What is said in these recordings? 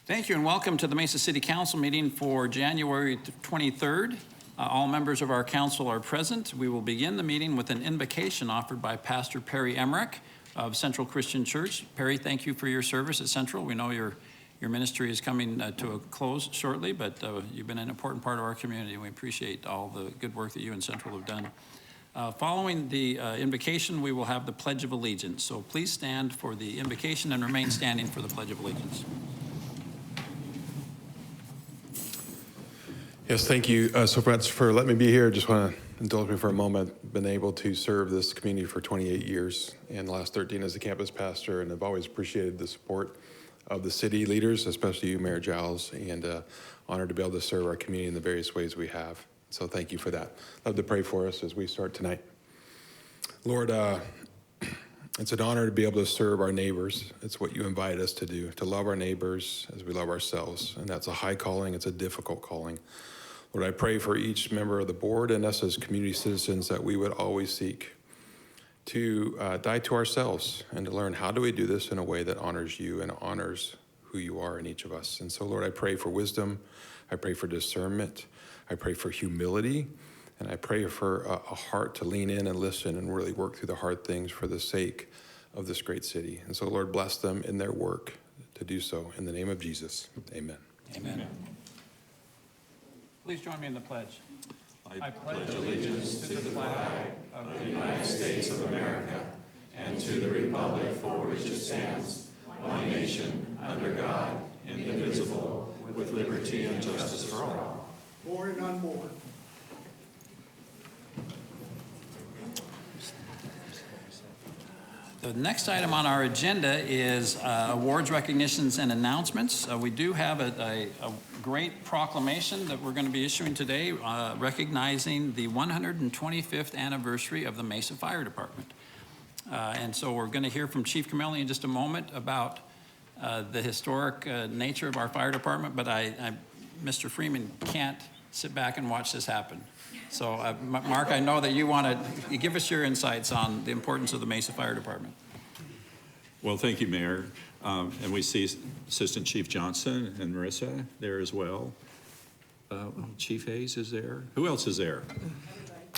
Thank you and welcome to the Mesa City Council meeting for January 23rd. All members of our council are present. We will begin the meeting with an invocation offered by Pastor Perry Emmerich of Central Christian Church. Perry, thank you for your service at Central. We know your ministry is coming to a close shortly, but you've been an important part of our community, and we appreciate all the good work that you and Central have done. Following the invocation, we will have the Pledge of Allegiance. So please stand for the invocation and remain standing for the Pledge of Allegiance. Yes, thank you so much for letting me be here. Just want to indulge me for a moment. Been able to serve this community for 28 years and the last 13 as a campus pastor, and I've always appreciated the support of the city leaders, especially you, Mayor Giles, and honored to be able to serve our community in the various ways we have. So thank you for that. Love to pray for us as we start tonight. Lord, it's an honor to be able to serve our neighbors. It's what you invite us to do, to love our neighbors as we love ourselves. And that's a high calling. It's a difficult calling. Lord, I pray for each member of the board and us as community citizens that we would always seek to die to ourselves and to learn how do we do this in a way that honors you and honors who you are in each of us. And so, Lord, I pray for wisdom. I pray for discernment. I pray for humility. And I pray for a heart to lean in and listen and really work through the hard things for the sake of this great city. And so, Lord, bless them in their work to do so. In the name of Jesus, amen. Amen. Please join me in the pledge. I pledge allegiance to the flag of the United States of America and to the republic for which it stands, one nation, under God, indivisible, with liberty and justice for all. Born and unborn. The next item on our agenda is awards, recognitions, and announcements. We do have a great proclamation that we're going to be issuing today recognizing the 125th anniversary of the Mesa Fire Department. And so we're going to hear from Chief Camelli in just a moment about the historic nature of our fire department, but Mr. Freeman can't sit back and watch this happen. So, Mark, I know that you want to give us your insights on the importance of the Mesa Fire Department. Well, thank you, Mayor. And we see Assistant Chief Johnson and Marissa there as well. Chief Hayes is there. Who else is there?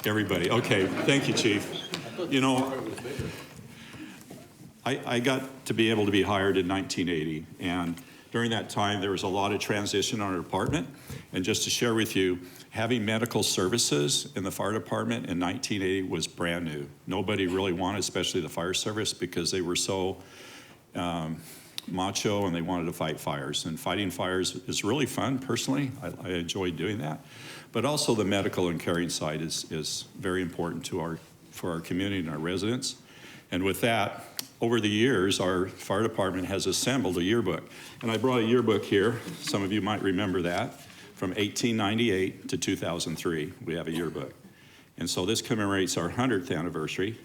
Everybody. Okay, thank you, Chief. You know, I got to be able to be hired in 1980, and during that time, there was a lot of transition on our department. And just to share with you, having medical services in the fire department in 1980 was brand new. Nobody really wanted, especially the fire service, because they were so macho and they wanted to fight fires. And fighting fires is really fun, personally. I enjoy doing that. But also the medical and caring side is very important for our community and our residents. And with that, over the years, our fire department has assembled a yearbook. And I brought a yearbook here. Some of you might remember that. From 1898 to 2003, we have a yearbook. And so this commemorates our 100th anniversary.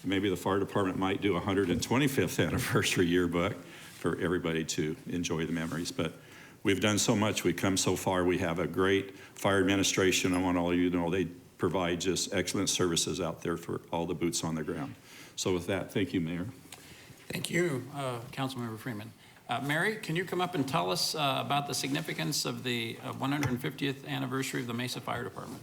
Maybe the fire department might do a 125th anniversary yearbook for everybody to enjoy the memories. But we've done so much, we've come so far. We have a great fire administration. I want all of you to know they provide just excellent services out there for all the boots on the ground. So with that, thank you, Mayor. Thank you, Councilmember Freeman. Mary, can you come up and tell us about the significance of the 150th anniversary of the Mesa Fire Department?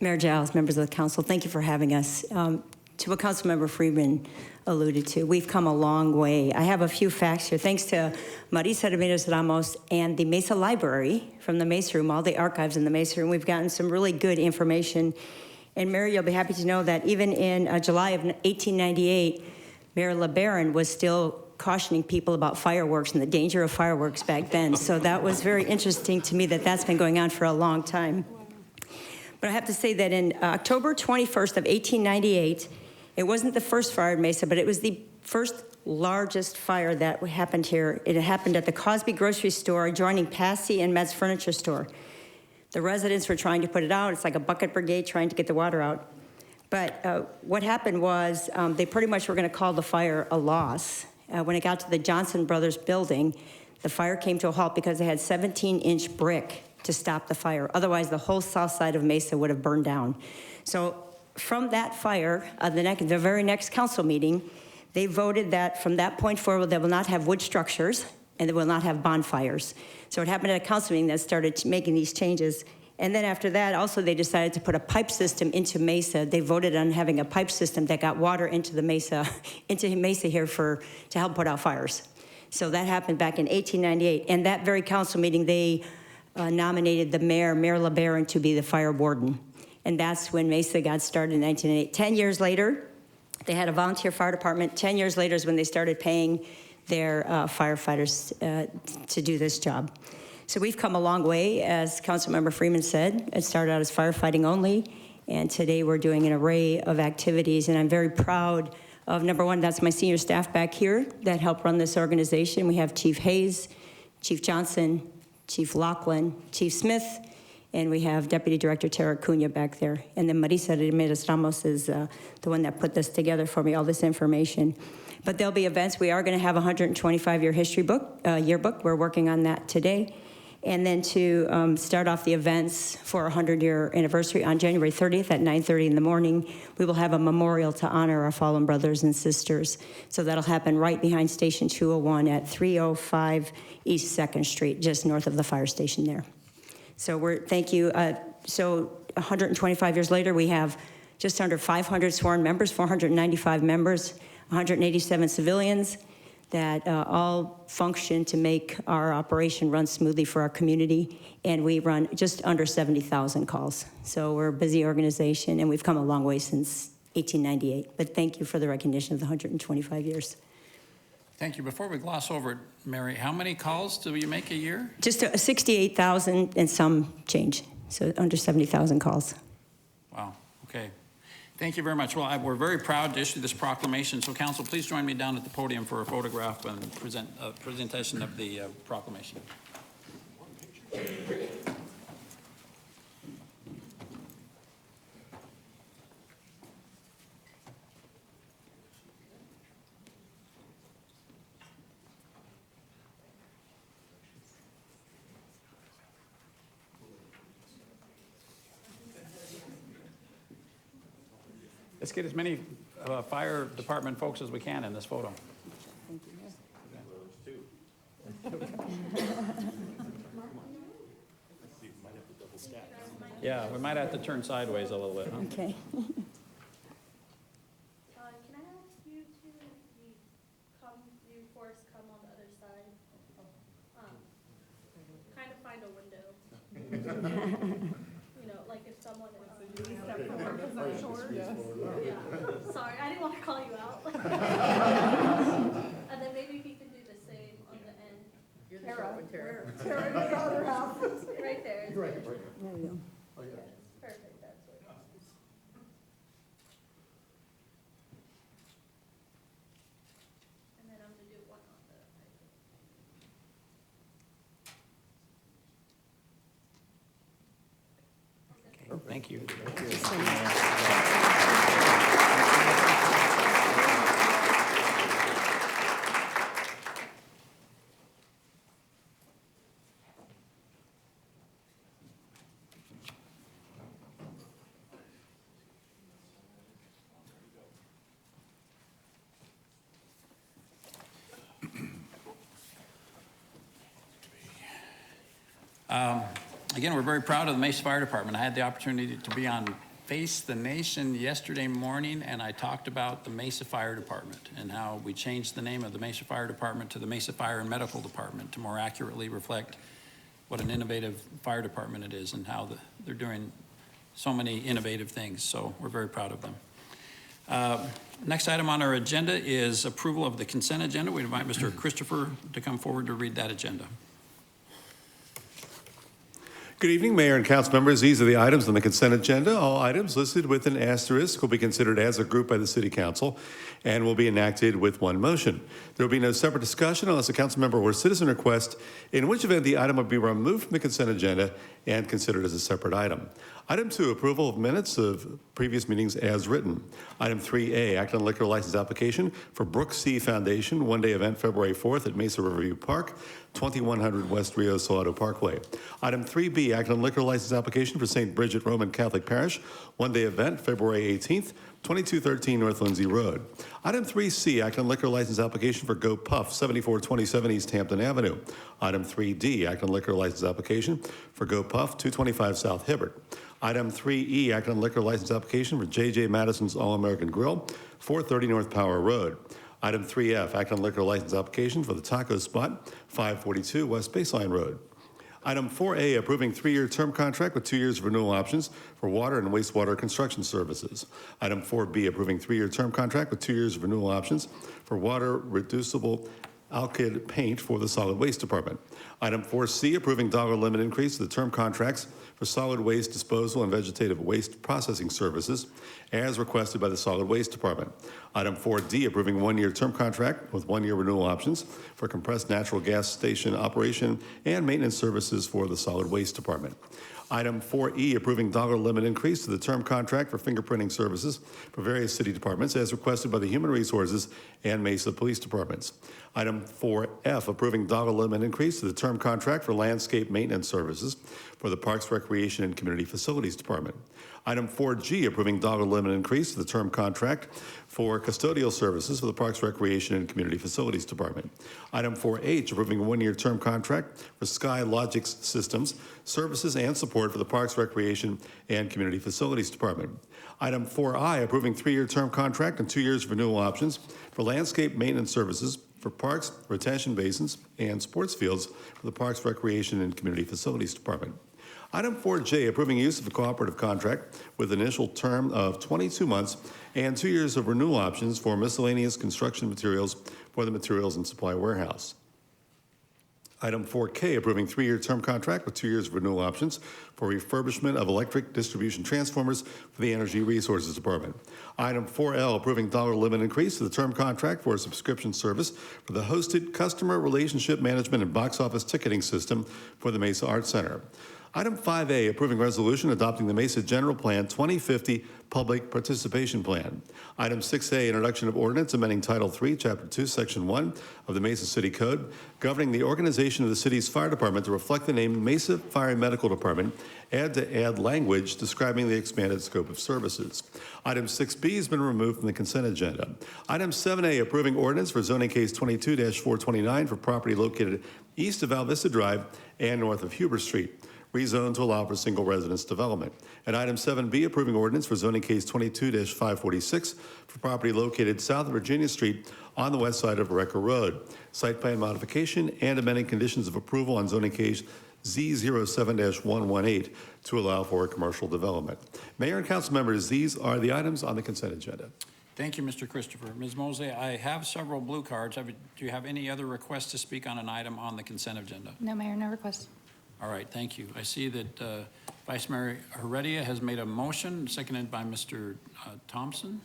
Mayor Giles, members of the council, thank you for having us. To what Councilmember Freeman alluded to, we've come a long way. I have a few facts here. Thanks to Marisa Ramirez Ramos and the Mesa Library from the Mesa Room, all the archives in the Mesa Room, we've gotten some really good information. And Mary, you'll be happy to know that even in July of 1898, Mayor LeBaron was still cautioning people about fireworks and the danger of fireworks back then. So that was very interesting to me that that's been going on for a long time. But I have to say that in October 21st of 1898, it wasn't the first fire in Mesa, but it was the first largest fire that happened here. It happened at the Cosby grocery store adjoining Passy and Metz Furniture Store. The residents were trying to put it out. It's like a bucket brigade trying to get the water out. But what happened was they pretty much were going to call the fire a loss. When it got to the Johnson Brothers building, the fire came to a halt because they had 17-inch brick to stop the fire. Otherwise, the whole south side of Mesa would have burned down. So from that fire, the very next council meeting, they voted that from that point forward, they will not have wood structures and they will not have bonfires. So it happened at a council meeting that started making these changes. And then after that, also they decided to put a pipe system into Mesa. They voted on having a pipe system that got water into the Mesa, into Mesa here to help put out fires. So that happened back in 1898. And that very council meeting, they nominated the Mayor LeBaron, to be the fire warden. And that's when Mesa got started in 1998. 10 years later, they had a volunteer fire department. 10 years later is when they started paying their firefighters to do this job. So we've come a long way, as Councilmember Freeman said. It started out as firefighting only, and today we're doing an array of activities, and I'm very proud of, number one, that's my senior staff back here that help run this organization. We have Chief Hayes, Chief Johnson, Chief Lachlan, Chief Smith, and we have Deputy Director Tara Cunha back there. And then Marisa Ramirez Ramos is the one that put this together for me, all this information. But there'll be events. We are going to have a 125-year history book, yearbook. We're working on that today. And then to start off the events for our 100-year anniversary on January 30th at 9:30 in the morning, we will have a memorial to honor our fallen brothers and sisters. So that'll happen right behind Station 201 at 305 East 2nd Street, just north of the fire station there. So thank you. So 125 years later, we have just under 500 sworn members, 495 members, 187 civilians, that all function to make our operation run smoothly for our community, and we run just under 70,000 calls. So we're a busy organization, and we've come a long way since 1898. But thank you for the recognition of the 125 years. Thank you. Before we gloss over it, Mary, how many calls do you make a year? Just 68,000 and some change, so under 70,000 calls. Wow, okay. Thank you very much. Well, we're very proud to issue this proclamation. So, Council, please join me down at the podium for a photograph and presentation of the proclamation. Let's get as many fire department folks as we can in this photo. Yeah, we might have to turn sideways a little bit, huh? Okay. Can I ask you to Forrest, come on the other side? Kind of find a window. You know, like if someone is. Yeah. Sorry, I didn't want to call you out. And then maybe if you can do the same on the end. Tara in the other house. Right there. There we go. Perfect, that's what. And then I'm gonna do one on the. Okay, thank you. Again, we're very proud of the Mesa Fire Department. I had the opportunity to be on Face the Nation yesterday morning, and I talked about the Mesa Fire Department and how we changed the name of the Mesa Fire Department to the Mesa Fire and Medical Department to more accurately reflect what an innovative fire department it is and how they're doing so many innovative things. So we're very proud of them. Next item on our agenda is approval of the consent agenda. We invite Mr. Christopher to come forward to read that agenda. Good evening, Mayor and council members. These are the items on the consent agenda. All items listed with an asterisk will be considered as a group by the City Council and will be enacted with one motion. There will be no separate discussion unless a council member or citizen requests, in which event the item will be removed from the consent agenda and considered as a separate item. Item 2, approval of minutes of previous meetings as written. Item 3A, act on liquor license application for Brooks C. Foundation, one-day event February 4th at Mesa Riverview Park, 2100 West Rio Salado Parkway. Item 3B, act on liquor license application for St. Bridget Roman Catholic Parish, one-day event February 18th, 2213 North Lindsay Road. Item 3C, act on liquor license application for Go Puff, 7427 East Hampton Avenue. Item 3D, act on liquor license application for Go Puff, 225 South Hibbert. Item 3E, act on liquor license application for JJ Madison's All-American Grill, 430 North Power Road. Item 3F, act on liquor license application for the Taco Spot, 542 West Baseline Road. Item 4A, approving 3-year term contract with 2 years of renewal options for water and wastewater construction services. Item 4B, approving 3-year term contract with 2 years of renewal options for water reducible alkyd paint for the Solid Waste Department. Item 4C, approving dollar limit increase to the term contracts for solid waste disposal and vegetative waste processing services as requested by the Solid Waste Department. Item 4D, approving 1-year term contract with 1-year renewal options for compressed natural gas station operation and maintenance services for the Solid Waste Department. Item 4E, approving dollar limit increase to the term contract for fingerprinting services for various city departments as requested by the Human Resources and Mesa Police Departments. Item 4F, approving dollar limit increase to the term contract for landscape maintenance services for the Parks, Recreation, and Community Facilities Department. Item 4G, approving dollar limit increase to the term contract for custodial services for the Parks, Recreation, and Community Facilities Department. Item 4H, approving a 1-year term contract for Sky Logix Systems, services and support for the Parks, Recreation, and Community Facilities Department. Item 4I, approving 3-year term contract and 2 years renewal options for landscape maintenance services for parks, retention basins, and sports fields for the Parks, Recreation, and Community Facilities Department. Item 4J, approving use of a cooperative contract with initial term of 22 months and 2 years of renewal options for miscellaneous construction materials for the Materials and Supply Warehouse. Item 4K, approving 3-year term contract with 2 years of renewal options for refurbishment of electric distribution transformers for the Energy Resources Department. Item 4L, approving dollar limit increase to the term contract for a subscription service for the hosted customer relationship management and box office ticketing system for the Mesa Arts Center. Item 5A, approving resolution adopting the Mesa General Plan 2050 Public Participation Plan. Item 6A, introduction of ordinance amending Title III, Chapter 2, Section 1 of the Mesa City Code, governing the organization of the city's fire department to reflect the name Mesa Fire and Medical Department, and to add language describing the expanded scope of services. Item 6B has been removed from the consent agenda. Item 7A, approving ordinance for zoning case 22-429 for property located east of Val Vista Drive and north of Huber Street, rezoned to allow for single residence development. And item 7B, approving ordinance for zoning case 22-546 for property located south of Virginia Street on the west side of Wrecker Road. Site plan modification and amending conditions of approval on zoning case Z07-118 to allow for commercial development. Mayor and council members, these are the items on the consent agenda. Thank you, Mr. Christopher. Ms. Mosley, I have several blue cards. Do you have any other requests to speak on an item on the consent agenda? No, Mayor, no request. All right, thank you. I see that Vice Mayor Heredia has made a motion, seconded by Mr. Thompson.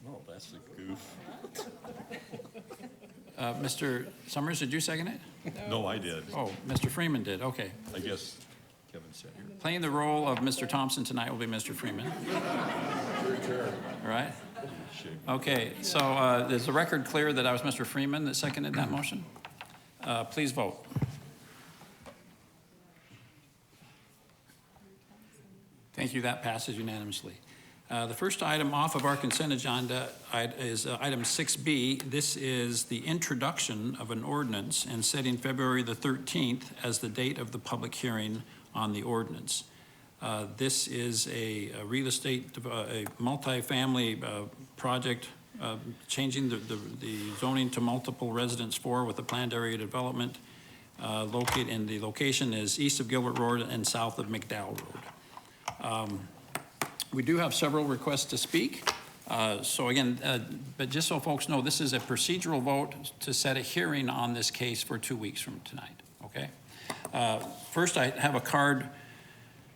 Oh, that's a goof. Mr. Summers, did you second it? No, I did. Oh, Mr. Freeman did, okay. I guess Kevin said here. Playing the role of Mr. Thompson tonight will be Mr. Freeman. All right? Okay, so is the record clear that I was Mr. Freeman that seconded that motion? Please vote. Thank you, that passes unanimously. The first item off of our consent agenda is item 6B. This is the introduction of an ordinance and setting February the 13th as the date of the public hearing on the ordinance. This is a real estate, a multifamily project changing the zoning to multiple residence 4 with a planned area development located, and the location is east of Gilbert Road and south of McDowell Road. We do have several requests to speak. So again, but just so folks know, this is a procedural vote to set a hearing on this case for 2 weeks from tonight, okay? First, I have a card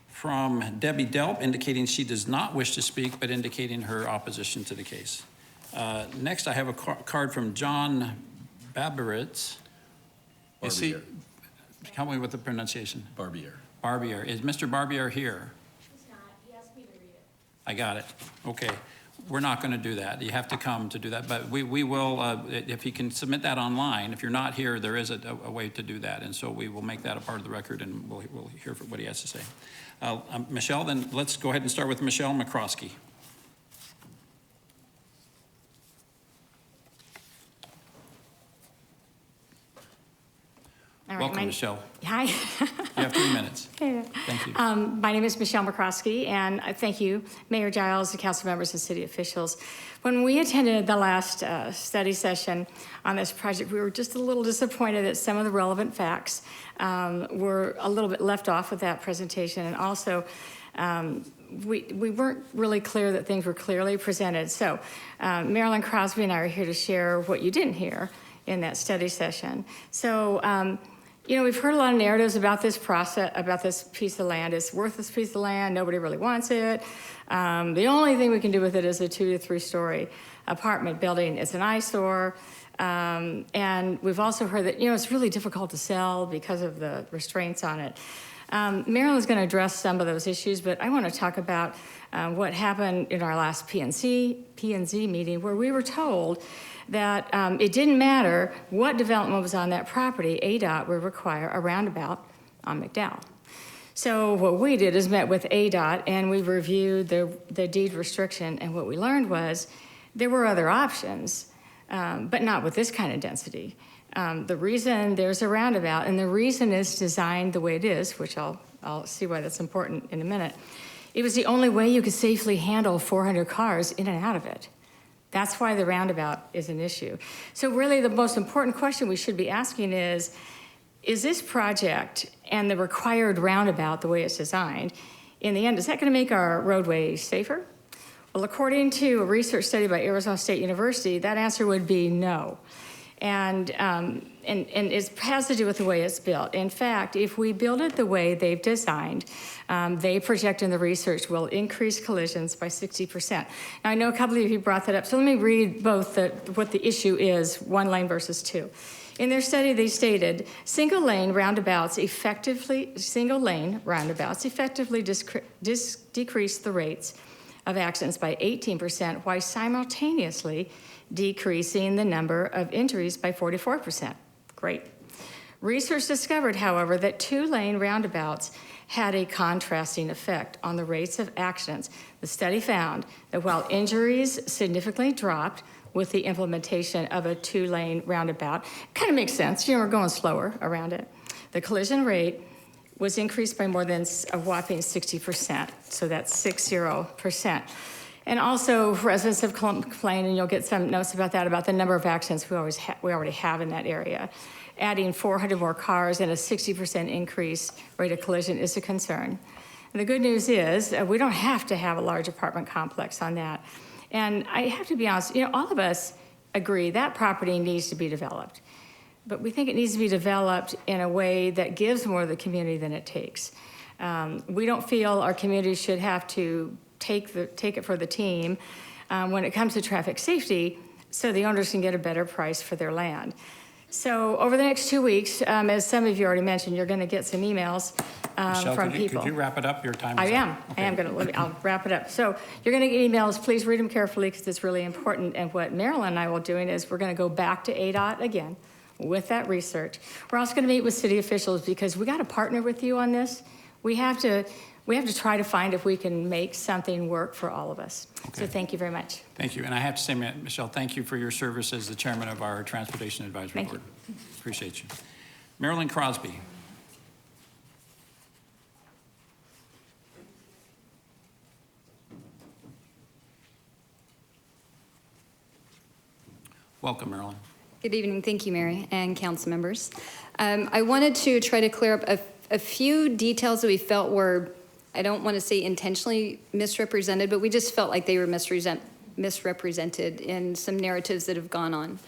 from Debbie Delp indicating she does not wish to speak, but indicating her opposition to the case. Next, I have a card from John Baberitz. Is he, help me with the pronunciation. Barbier. Barbier. Is Mr. Barbier here? I got it. Okay. We're not going to do that. You have to come to do that. But we will, if he can submit that online. If you're not here, there is a way to do that. And so we will make that a part of the record, and we'll hear what he has to say. Michelle, then let's go ahead and start with Michelle McCroskey. All right, Welcome, Michelle. Hi. You have 3 minutes. Thank you. My name is Michelle McCroskey, and thank you, Mayor Giles, the council members, and city officials. When we attended the last study session on this project, we were just a little disappointed that some of the relevant facts were a little bit left off with that presentation, and also we weren't really clear that things were clearly presented. So Marilyn Crosby and I are here to share what you didn't hear in that study session. So, you know, we've heard a lot of narratives about this process, about this piece of land. It's a worthless piece of land. Nobody really wants it. The only thing we can do with it is a 2 to 3 story apartment building. It's an eyesore. And we've also heard that, you know, it's really difficult to sell because of the restraints on it. Marilyn's going to address some of those issues, but I want to talk about what happened in our last P&Z meeting, where we were told that it didn't matter what development was on that property, ADOT would require a roundabout on McDowell. So what we did is met with ADOT and we reviewed the deed restriction, and what we learned was there were other options, but not with this kind of density. The reason there's a roundabout, and the reason it's designed the way it is, which I'll see why that's important in a minute, it was the only way you could safely handle 400 cars in and out of it. That's why the roundabout is an issue. So really the most important question we should be asking is this project and the required roundabout, the way it's designed, in the end, is that going to make our roadways safer? Well, according to a research study by Arizona State University, that answer would be no. And it has to do with the way it's built. In fact, if we build it the way they've designed, they project in the research will increase collisions by 60%. Now, I know a couple of you brought that up, so let me read both what the issue is, 1 lane versus 2. In their study, they stated, single lane roundabouts effectively decrease the rates of accidents by 18%, while simultaneously decreasing the number of injuries by 44%. Great. Research discovered, however, that 2-lane roundabouts had a contrasting effect on the rates of accidents. The study found that while injuries significantly dropped with the implementation of a 2-lane roundabout, kind of makes sense, you know, we're going slower around it, the collision rate was increased by more than a whopping 60%, so that's 60%. And also, residents have complained, and you'll get some notes about that, about the number of accidents we already have in that area. Adding 400 more cars and a 60% increase rate of collision is a concern. And the good news is we don't have to have a large apartment complex on that. And I have to be honest, you know, all of us agree that property needs to be developed. But we think it needs to be developed in a way that gives more to the community than it takes. We don't feel our community should have to take it for the team when it comes to traffic safety, so the owners can get a better price for their land. So over the next 2 weeks, as some of you already mentioned, you're going to get some emails Michelle, from people. could you wrap it up? Your time is I up. am. Okay. I am going to. I'll wrap it up. So you're going to get emails. Please read them carefully because it's really important. And what Marilyn and I will doing is we're going to go back to ADOT again with that research. We're also going to meet with city officials because we got to partner with you on this. We have to try to find if we can make something work for all of us. Okay. So thank you very much. Thank you. And I have to say, Michelle, thank you for your service as the chairman of our Transportation Advisory Thank Board. Appreciate you. Marilyn Crosby. Welcome, Marilyn. Good evening. Thank you, Mary, and council members. I wanted to try to clear up a few details that we felt were, I don't want to say intentionally misrepresented, but we just felt like they were misrepresented in some narratives that have gone on.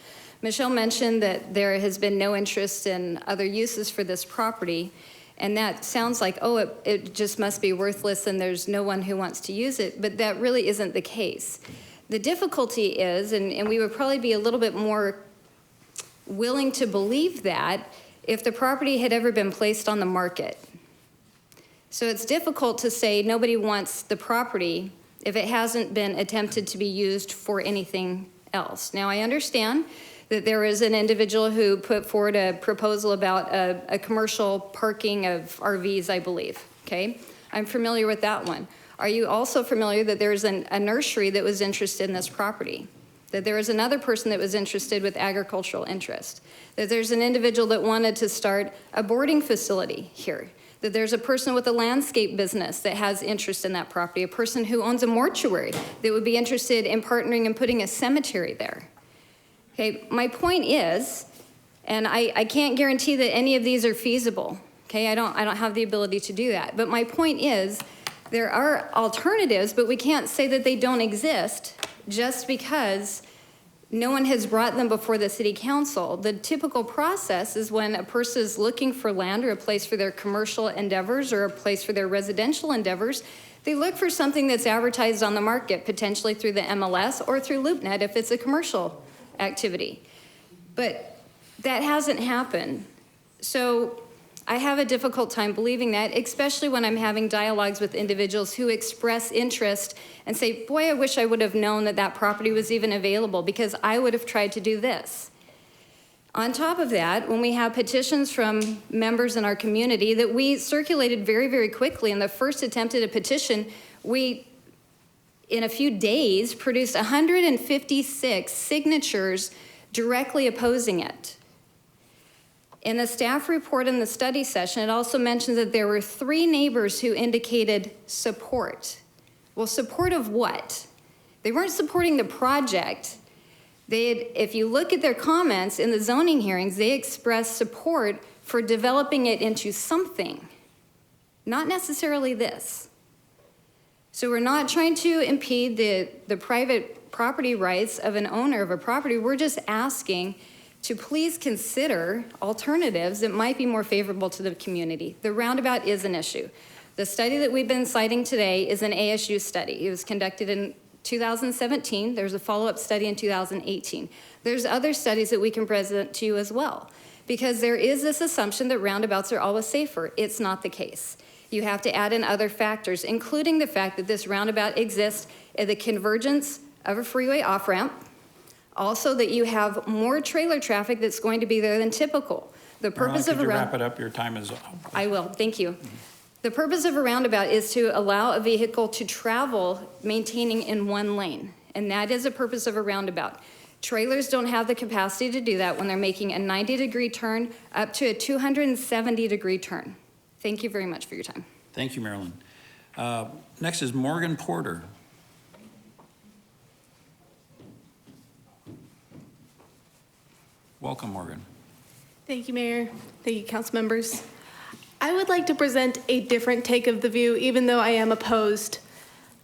Michelle mentioned that there has been no interest in other uses for this property, and that sounds like, oh, it just must be worthless and there's no one who wants to use it, but that really isn't the case. The difficulty is, and we would probably be a little bit more willing to believe that if the property had ever been placed on the market. So it's difficult to say nobody wants the property if it hasn't been attempted to be used for anything else. Now, I understand that there is an individual who put forward a proposal about a commercial parking of RVs, I believe, okay? I'm familiar with that one. Are you also familiar that there's a nursery that was interested in this property? that there was another person that was interested with agricultural interest, that there's an individual that wanted to start a boarding facility here, that there's a person with a landscape business that has interest in that property, a person who owns a mortuary that would be interested in partnering and putting a cemetery there. Okay, my point is, and I can't guarantee that any of these are feasible, okay? I don't have the ability to do that. But my point is, there are alternatives, but we can't say that they don't exist just because no one has brought them before the city council. The typical process is when a person is looking for land or a place for their commercial endeavors or a place for their residential endeavors, they look for something that's advertised on the market, potentially through the MLS or through LoopNet if it's a commercial activity. But that hasn't happened. So I have a difficult time believing that, especially when I'm having dialogues with individuals who express interest and say, boy, I wish I would have known that that property was even available because I would have tried to do this. On top of that, when we have petitions from members in our community that we circulated very, very quickly, in the first attempt at a petition, we, in a few days, produced 156 signatures directly opposing it. In the staff report in the study session, it also mentions that there were 3 neighbors who indicated support. Well, support of what? They weren't supporting the project. If you look at their comments in the zoning hearings, they expressed support for developing it into something, not necessarily this. So we're not trying to impede the private property rights of an owner of a property. We're just asking to please consider alternatives that might be more favorable to the community. The roundabout is an issue. The study that we've been citing today is an ASU study. It was conducted in 2017. There's a follow-up study in 2018. There's other studies that we can present to you as well, because there is this assumption that roundabouts are always safer. It's not the case. You have to add in other factors, including the fact that this roundabout exists at the convergence of a freeway off-ramp. Also, that you have more trailer traffic that's going to be there than typical. The purpose of a Could you wrap it up? Your time is up. I will, thank you. The purpose of a roundabout is to allow a vehicle to travel maintaining in one lane, and that is the purpose of a roundabout. Trailers don't have the capacity to do that when they're making a 90-degree turn up to a 270-degree turn. Thank you very much for your time. Thank you, Marilyn. Next is Morgan Porter. Welcome, Morgan. Thank you, Mayor. Thank you, council members. I would like to present a different take of the view, even though I am opposed.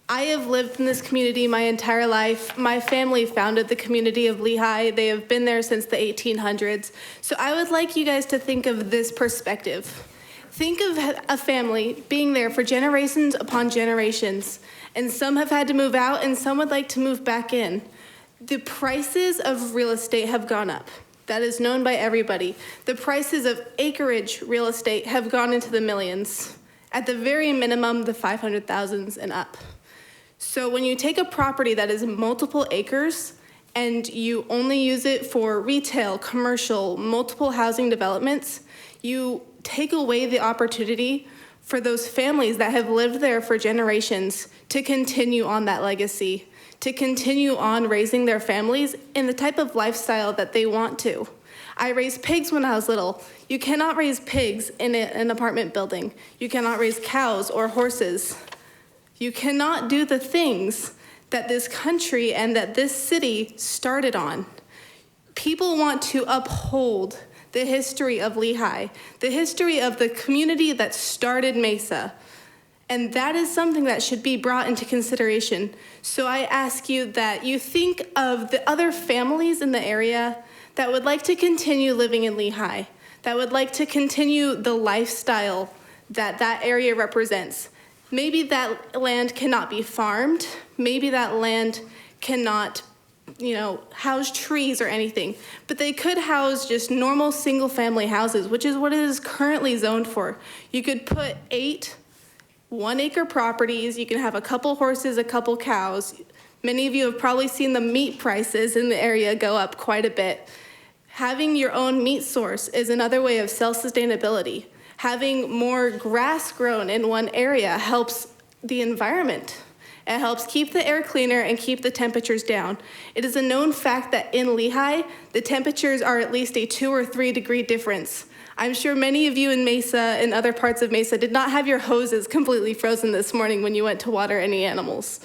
I have lived in this community my entire life. My family founded the community of Lehigh. They have been there since the 1800s. So I would like you guys to think of this perspective. Think of a family being there for generations upon generations, and some have had to move out and some would like to move back in. The prices of real estate have gone up. That is known by everybody. The prices of acreage real estate have gone into the millions. At the very minimum, the 500,000s and up. So when you take a property that is multiple acres and you only use it for retail, commercial, multiple housing developments, you take away the opportunity for those families that have lived there for generations to continue on that legacy, to continue on raising their families in the type of lifestyle that they want to. I raised pigs when I was little. You cannot raise pigs in an apartment building. You cannot raise cows or horses. You cannot do the things that this country and that this city started on. People want to uphold the history of Lehigh, the history of the community that started Mesa. And that is something that should be brought into consideration. So I ask you that you think of the other families in the area that would like to continue living in Lehigh, that would like to continue the lifestyle that that area represents. Maybe that land cannot be farmed. Maybe that land cannot, house trees or anything, but they could house just normal single-family houses, which is what it is currently zoned for. You could put 8 1-acre properties. You can have a couple horses, a couple cows. Many of you have probably seen the meat prices in the area go up quite a bit. Having your own meat source is another way of self-sustainability. Having more grass grown in one area helps the environment. It helps keep the air cleaner and keep the temperatures down. It is a known fact that in Lehigh, the temperatures are at least a 2 or 3 degree difference. I'm sure many of you in Mesa and other parts of Mesa did not have your hoses completely frozen this morning when you went to water any animals.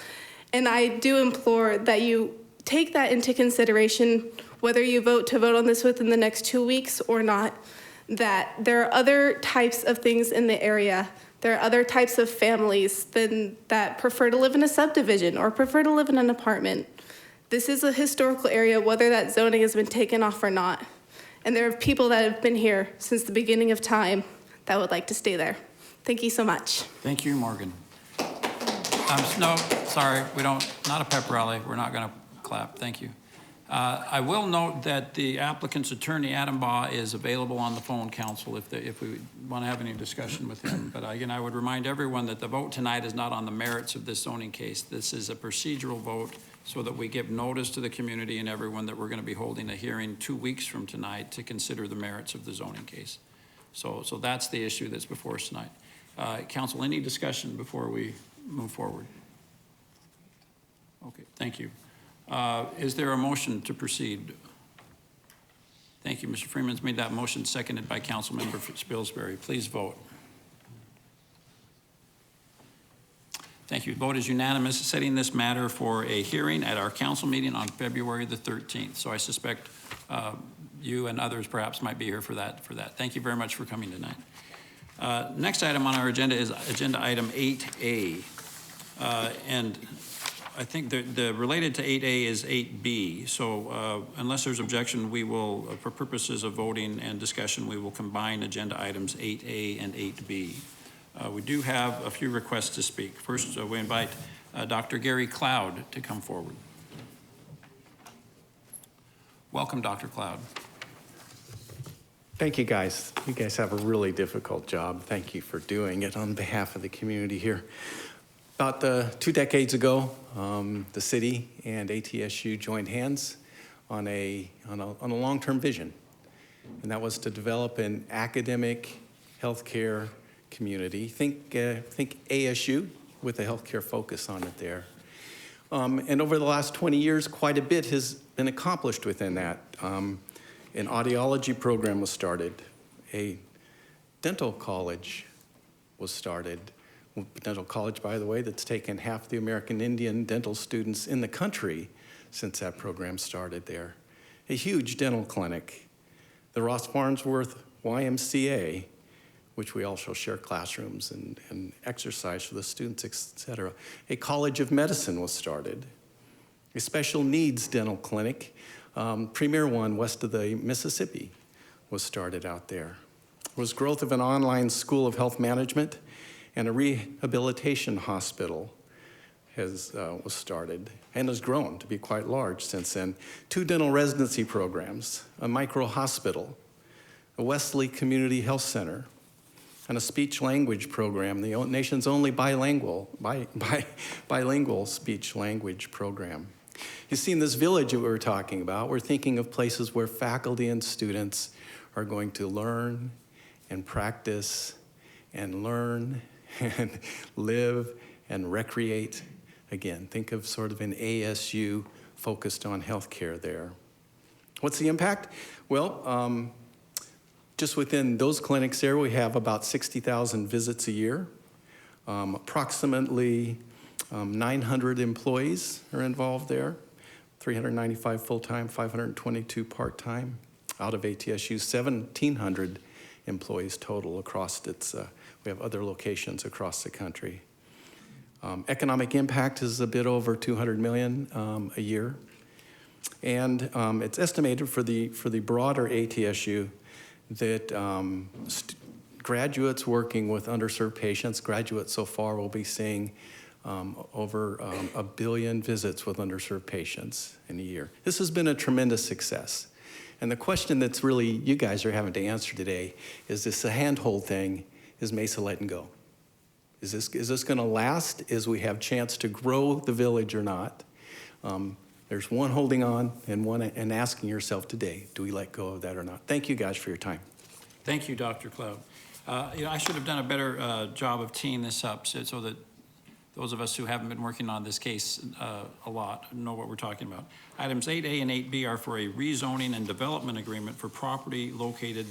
And I do implore that you take that into consideration, whether you vote on this within the next 2 weeks or not, that there are other types of things in the area. There are other types of families that prefer to live in a subdivision or prefer to live in an apartment. This is a historical area, whether that zoning has been taken off or not. And there are people that have been here since the beginning of time that would like to stay there. Thank you so much. Thank you, Morgan. No, sorry, not a pep rally. We're not going to clap. Thank you. I will note that the applicant's attorney, Adam Baugh, is available on the phone, council, if we want to have any discussion with him. But again, I would remind everyone that the vote tonight is not on the merits of this zoning case. This is a procedural vote so that we give notice to the community and everyone that we're going to be holding a hearing 2 weeks from tonight to consider the merits of the zoning case. So that's the issue that's before us tonight. Council, any discussion before we move forward? Okay, thank you. Is there a motion to proceed? Thank you. Mr. Freeman's made that motion, seconded by Councilmember Spilsbury. Please vote. Thank you. Vote is unanimous, setting this matter for a hearing at our council meeting on February the 13th. So I suspect you and others perhaps might be here for that. Thank you very much for coming tonight. Next item on our agenda is agenda item 8A. And I think the related to 8A is 8B. So unless there's objection, we will, for purposes of voting and discussion, we will combine agenda items 8A and 8B. We do have a few requests to speak. First, we invite Dr. Gary Cloud to come forward. Welcome, Dr. Cloud. Thank you, guys. You guys have a really difficult job. Thank you for doing it on behalf of the community here. About 2 decades ago, the city and ATSU joined hands on a long-term vision, and that was to develop an academic healthcare community. Think ASU with a healthcare focus on it there. And over the last 20 years, quite a bit has been accomplished within that. An audiology program was started. A dental college was started. Dental college, by the way, that's taken half the American Indian dental students in the country since that program started there. A huge dental clinic. The Ross Farnsworth YMCA, which we also share classrooms and exercise for the students, et cetera. A College of Medicine was started. A special needs dental clinic, premier one west of the Mississippi, was started out there. There was growth of an online school of health management, and a rehabilitation hospital was started and has grown to be quite large since then. 2 dental residency programs, a micro hospital, a Wesley Community Health Center, and a speech-language program, the nation's only bilingual speech-language program. You've seen this village that we were talking about. We're thinking of places where faculty and students are going to learn and practice and learn and live and recreate. Again, think of sort of an ASU focused on healthcare there. What's the impact? Well, just within those clinics there, we have about 60,000 visits a year. Approximately 900 employees are involved there, 395 full-time, 522 part-time. Out of ATSU, 1,700 employees total across its, we have other locations across the country. Economic impact is a bit over $200 million a year. And it's estimated for the broader ATSU that graduates working with underserved patients, graduates so far will be seeing over 1 billion visits with underserved patients in a year. This has been a tremendous success. And the question that's really you guys are having to answer today is this a handhold thing, is Mesa letting go? Is this gonna last as we have chance to grow the village or not? There's one holding on and one and asking yourself today, do we let go of that or not? Thank you guys for your time. Thank you, Dr. Cloud. I should have done a better job of teeing this up so that Those of us who haven't been working on this case a lot know what we're talking about. Items 8A and 8B are for a rezoning and development agreement for property located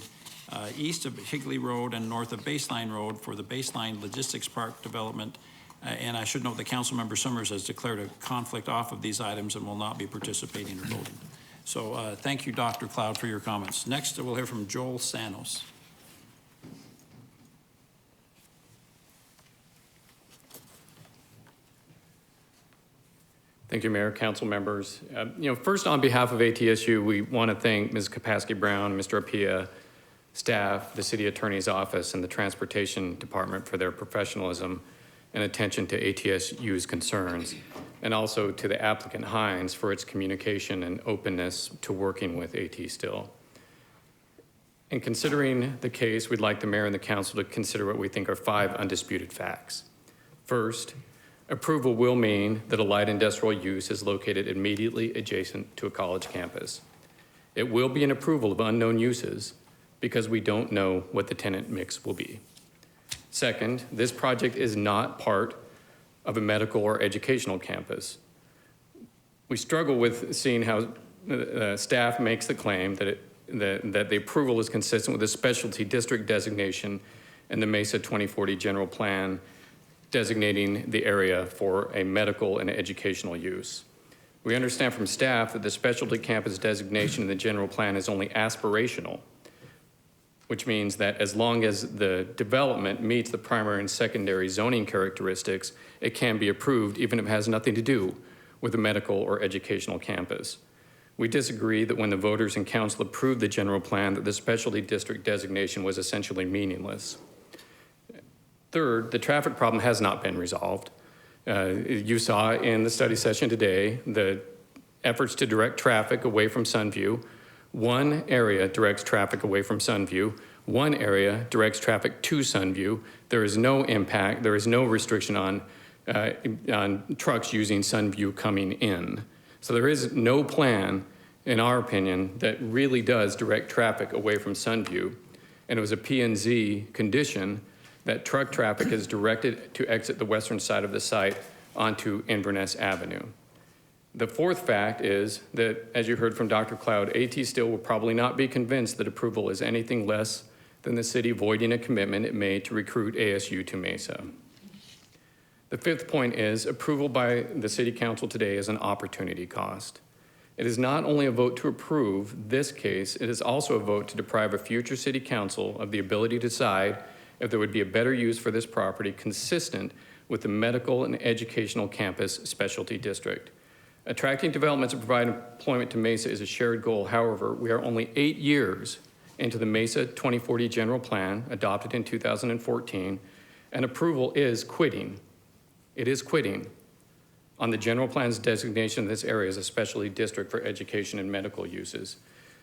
east of Higley Road and north of Baseline Road for the Baseline Logistics Park development. And I should note that Councilmember Summers has declared a conflict off of these items and will not be participating or voting. So thank you, Dr. Cloud, for your comments. Next, we'll hear from Joel Sanos. Thank you, Mayor, council members. First, on behalf of ATSU, we want to thank Ms. Kapowski-Brown, Mr. Apia, staff, the city attorney's office, and the transportation department for their professionalism and attention to ATSU's concerns, and also to the applicant Hines for its communication and openness to working with AT Still. In considering the case, we'd like the mayor and the council to consider what we think are 5 undisputed facts. First, approval will mean that a light industrial use is located immediately adjacent to a college campus. It will be an approval of unknown uses because we don't know what the tenant mix will be. Second, this project is not part of a medical or educational campus. We struggle with seeing how staff makes the claim that the approval is consistent with the specialty district designation and the Mesa 2040 general plan designating the area for a medical and educational use. We understand from staff that the specialty campus designation in the general plan is only aspirational, which means that as long as the development meets the primary and secondary zoning characteristics, it can be approved even if it has nothing to do with a medical or educational campus. We disagree that when the voters and council approved the general plan that the specialty district designation was essentially meaningless. Third, the traffic problem has not been resolved. You saw in the study session today the efforts to direct traffic away from Sunview. One area directs traffic away from Sunview. One area directs traffic to Sunview. There is no impact, there is no restriction on trucks using Sunview coming in. So there is no plan, in our opinion, that really does direct traffic away from Sunview. And it was a P&Z condition that truck traffic is directed to exit the western side of the site onto Inverness Avenue. The fourth fact is that, as you heard from Dr. Cloud, AT Still will probably not be convinced that approval is anything less than the city voiding a commitment it made to recruit ASU to Mesa. The fifth point is approval by the city council today is an opportunity cost. It is not only a vote to approve this case, it is also a vote to deprive a future city council of the ability to decide if there would be a better use for this property consistent with the medical and educational campus specialty district. Attracting developments to provide employment to Mesa is a shared goal. However, we are only 8 years into the Mesa 2040 general plan adopted in 2014, and approval is quitting. It is quitting on the general plan's designation of this area as a specialty district for education and medical uses.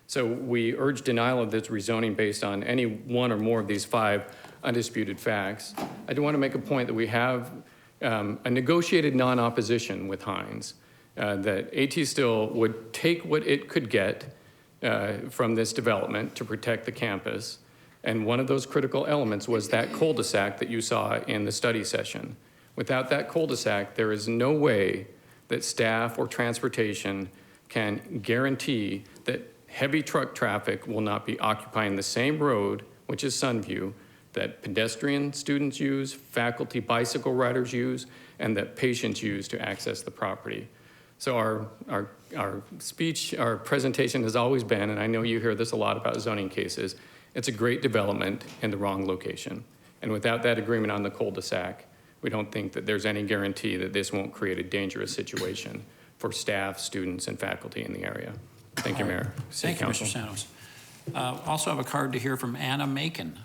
So we urge denial of this rezoning based on any one or more of these 5 undisputed facts. I do want to make a point that we have a negotiated non-opposition with Hines, that AT Still would take what it could get from this development to protect the campus. And one of those critical elements was that cul-de-sac that you saw in the study session. Without that cul-de-sac, there is no way that staff or transportation can guarantee that heavy truck traffic will not be occupying the same road, which is Sunview, that pedestrian students use, faculty bicycle riders use, and that patients use to access the property. So our speech, our presentation has always been, and I know you hear this a lot about zoning cases, it's a great development in the wrong location. And without that agreement on the cul-de-sac, we don't think that there's any guarantee that this won't create a dangerous situation for staff, students, and faculty in the area. Thank you, Mayor. Thank you, Mr. Sanos. Also have a card to hear from Anna Macon.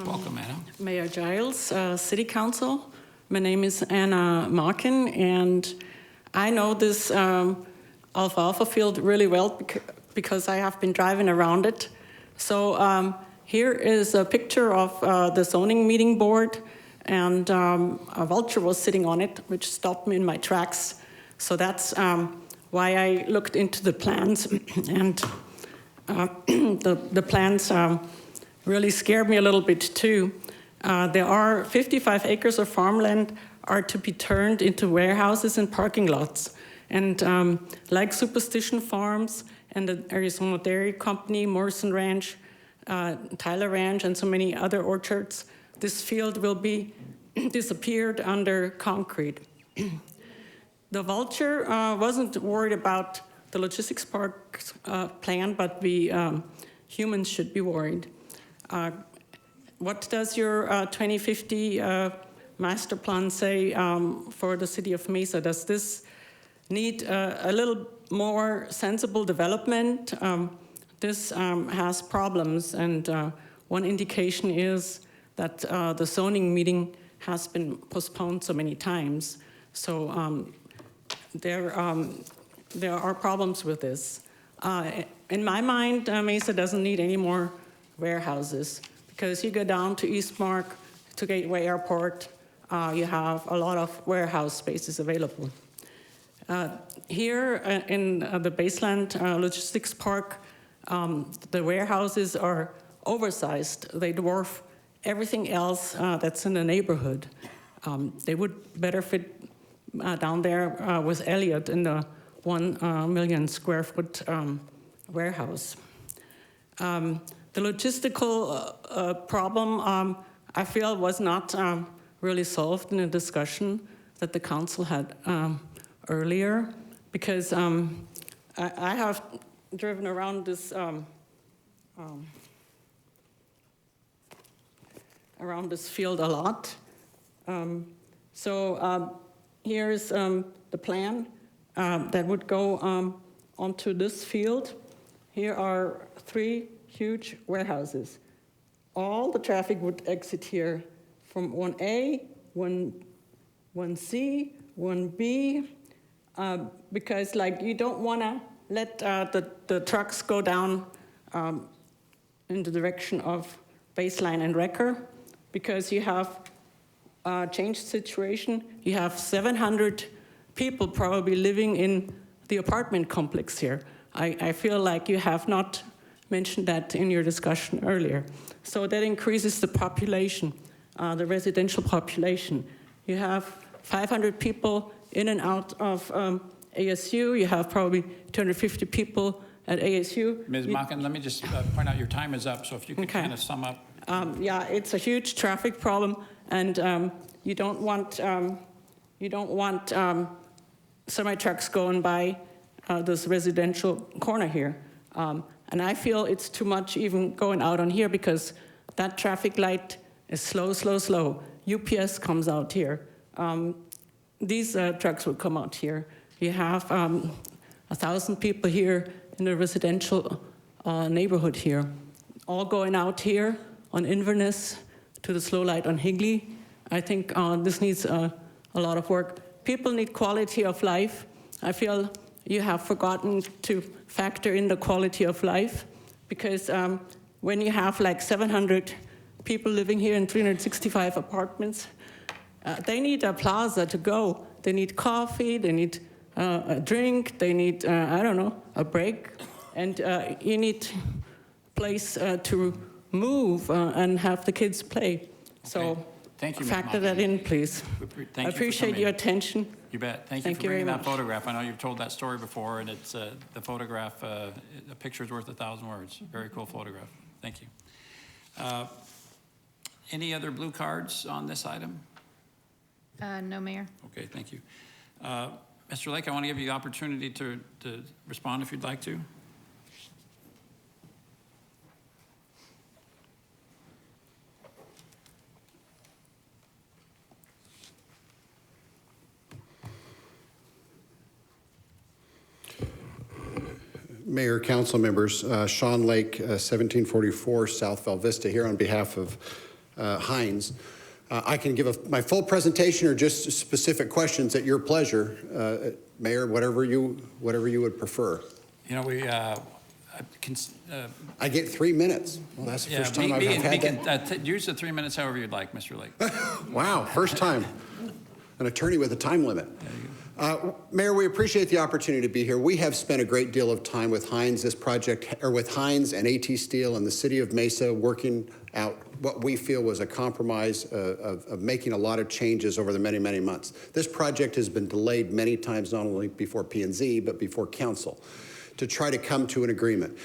Welcome, Anna. Mayor Giles, City Council. My name is Anna Markin, and I know this alfalfa field really well because I have been driving around it. So here is a picture of the zoning meeting board, and a vulture was sitting on it, which stopped me in my tracks. So that's why I looked into the plans, and the plans really scared me a little bit too. There are 55 acres of farmland are to be turned into warehouses and parking lots. And like Superstition Farms and the Arizona Dairy Company, Morrison Ranch, Tyler Ranch, and so many other orchards, this field will be disappeared under concrete. The Vulture wasn't worried about the logistics park plan, but we humans should be worried. What does your 2050 master plan say for the city of Mesa? Does this need a little more sensible development? This has problems, and one indication is that the zoning meeting has been postponed so many times. So there are problems with this. In my mind, Mesa doesn't need any more warehouses, because you go down to Eastmark, to Gateway Airport, you have a lot of warehouse spaces available. Here in the Baseland Logistics Park, the warehouses are oversized. They dwarf everything else that's in the neighborhood. They would better fit down there with Elliott in the 1 million square foot warehouse. The logistical problem, I feel, was not really solved in a discussion that the council had earlier, because I have driven around this field a lot. Here's the plan that would go onto this field. Here are 3 huge warehouses. All the traffic would exit here from 1A, 1C, 1B, because you don't want to let the trucks go down in the direction of Baseline and Wrecker, because you have a changed situation. You have 700 people probably living in the apartment complex here. I feel like you have not mentioned that in your discussion earlier. So that increases the population, the residential population. You have 500 people in and out of ASU. You have probably 250 people at ASU. Ms. Makin, let me just point out your time is up, so if you could kind of sum up. Yeah, it's a huge traffic problem, and you don't want semi-trucks going by this residential corner here. And I feel it's too much even going out on here, because that traffic light is slow, slow, slow. UPS comes out here. These trucks will come out here. You have 1,000 people here in the residential neighborhood here, all going out here on Inverness to the slow light on Higley. I think this needs a lot of work. People need quality of life. I feel you have forgotten to factor in the quality of life, because when you have 700 people living here in 365 apartments, they need a plaza to go. They need coffee, they need a drink, they need, I don't know, a break. And you need a place to move and have the kids play. So thank you, factor that in, please. I appreciate your attention. You bet. Thank you for bringing that photograph. I know you've told that story before, and it's the photograph, a picture's worth 1,000 words. Very cool photograph. Thank you. Any other blue cards on this item? No, Mayor. Okay, thank you. Mr. Lake, I want to give you the opportunity to respond if you'd like to. Mayor, council members, Sean Lake, 1744 South Val Vista, here on behalf of Heinz. I can give my full presentation or just specific questions at your pleasure, Mayor, whatever you would prefer. You know, I get 3 minutes. Well, that's the first time I've had that. Use the 3 minutes however you'd like, Mr. Lake. Wow, first time. An attorney with a time limit. Mayor, we appreciate the opportunity to be here. We have spent a great deal of time with Hines, with Hines and AT Steel and the city of Mesa working out what we feel was a compromise of making a lot of changes over the many, many months. This project has been delayed many times, not only before P&Z, but before council, to try to come to an agreement.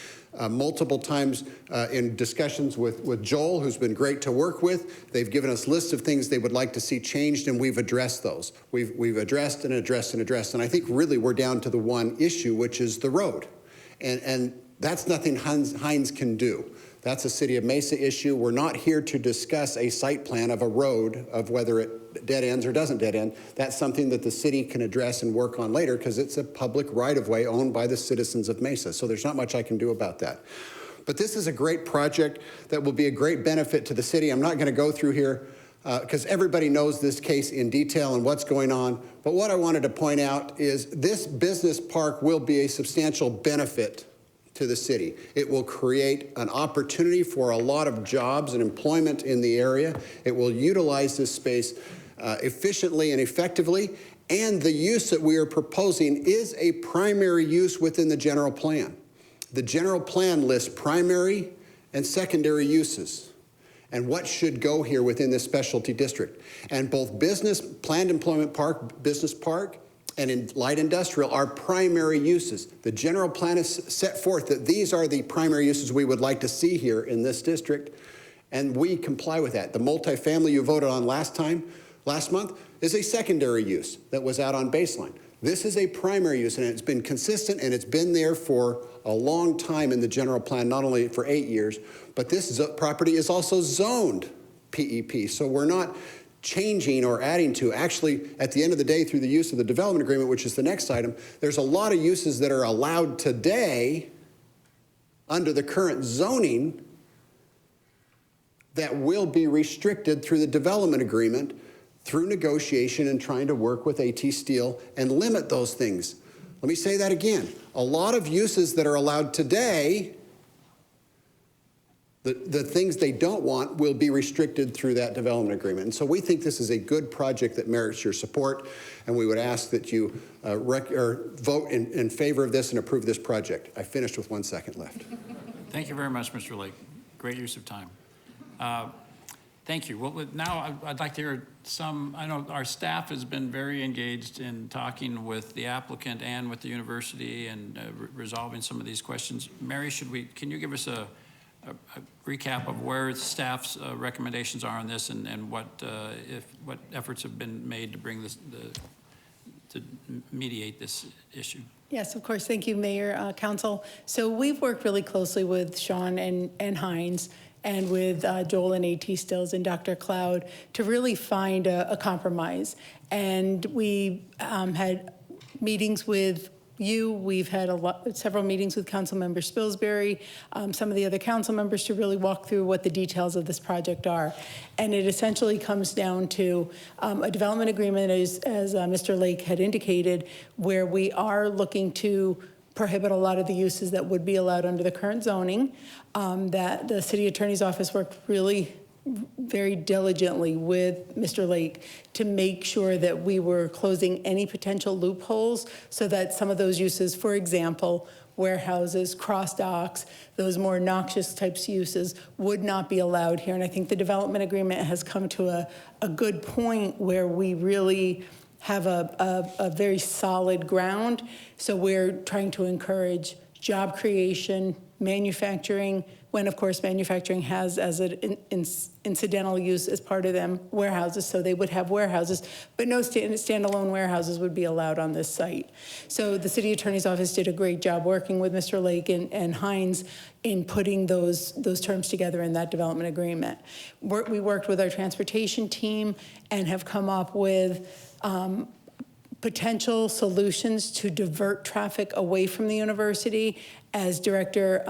Multiple times in discussions with Joel, who's been great to work with. They've given us lists of things they would like to see changed, and we've addressed those. We've addressed and addressed and addressed, and I think really we're down to the one issue, which is the road. And that's nothing Hines can do. That's a City of Mesa issue. We're not here to discuss a site plan of a road, of whether it dead ends or doesn't dead end. That's something that the city can address and work on later because it's a public right-of-way owned by the citizens of Mesa. So there's not much I can do about that. But this is a great project that will be a great benefit to the city. I'm not going to go through here because everybody knows this case in detail and what's going on. But what I wanted to point out is this business park will be a substantial benefit to the city. It will create an opportunity for a lot of jobs and employment in the area. It will utilize this space efficiently and effectively, and the use that we are proposing is a primary use within the general plan. The general plan lists primary and secondary uses and what should go here within this specialty district. And both planned employment park, business park, and in light industrial are primary uses. The general plan has set forth that these are the primary uses we would like to see here in this district, and we comply with that. The multifamily you voted on last month, is a secondary use that was out on baseline. This is a primary use, and it's been consistent, and it's been there for a long time in the general plan, not only for 8 years, but this property is also zoned PEP, so we're not changing or adding to. Actually, at the end of the day, through the use of the development agreement, which is the next item, there's a lot of uses that are allowed today under the current zoning that will be restricted through the development agreement through negotiation and trying to work with AT Steel and limit those things. Let me say that again. A lot of uses that are allowed today, the things they don't want will be restricted through that development agreement. And so we think this is a good project that merits your support, and we would ask that you vote in favor of this and approve this project. I finished with 1 second left. Thank you very much, Mr. Lake. Great use of time. Thank you. Well, now I'd like to hear I know our staff has been very engaged in talking with the applicant and with the university and resolving some of these questions. Mary, can you give us a recap of where staff's recommendations are on this and what efforts have been made to bring this to mediate this issue? Yes, of course. Thank you, Mayor, Council. So we've worked really closely with Sean and Hines and with Joel and AT Stills and Dr. Cloud to really find a compromise. And we had meetings with you. We've had several meetings with Councilmember Spilsbury, some of the other council members to really walk through what the details of this project are. And it essentially comes down to a development agreement, as Mr. Lake had indicated, where we are looking to prohibit a lot of the uses that would be allowed under the current zoning, that the city attorney's office worked really very diligently with Mr. Lake to make sure that we were closing any potential loopholes so that some of those uses, for example, warehouses, cross docks, those more noxious types of uses would not be allowed here. And I think the development agreement has come to a good point where we really have a very solid ground. So we're trying to encourage job creation, manufacturing, when of course manufacturing has as an incidental use as part of them warehouses, so they would have warehouses, but no standalone warehouses would be allowed on this site. So the city attorney's office did a great job working with Mr. Lake and Hines in putting those terms together in that development agreement. We worked with our transportation team and have come up with potential solutions to divert traffic away from the university. As Director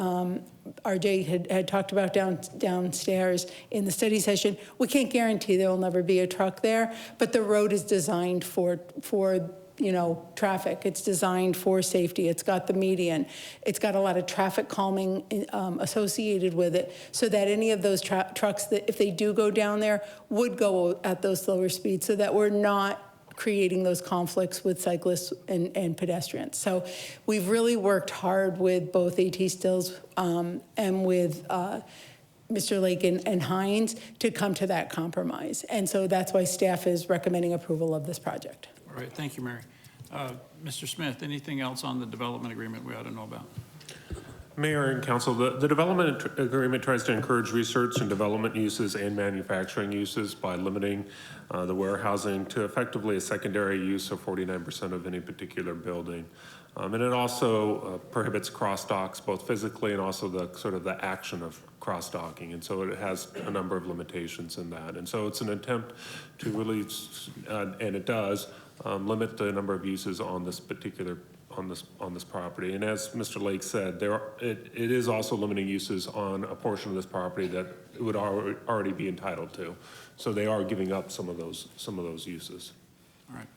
RJ had talked about downstairs in the study session, we can't guarantee there will never be a truck there, but the road is designed for traffic. It's designed for safety. It's got the median. It's got a lot of traffic calming associated with it, so that any of those trucks that, if they do go down there, would go at those slower speeds, so that we're not creating those conflicts with cyclists and pedestrians. So we've really worked hard with both AT Stills and with Mr. Lake and Hines to come to that compromise. And so that's why staff is recommending approval of this project. All right, thank you, Mary. Mr. Smith, anything else on the development agreement we ought to know about? Mayor and Council, the development agreement tries to encourage research and development uses and manufacturing uses by limiting the warehousing to effectively a secondary use of 49% of any particular building. And it also prohibits cross docks, both physically and also the sort of the action of cross docking. And so it has a number of limitations in that. And so it's an attempt to really, and it does, limit the number of uses on this particular on this property. And as Mr. Lake said, it is also limiting uses on a portion of this property that it would already be entitled to. So they are giving up some of those uses. All right,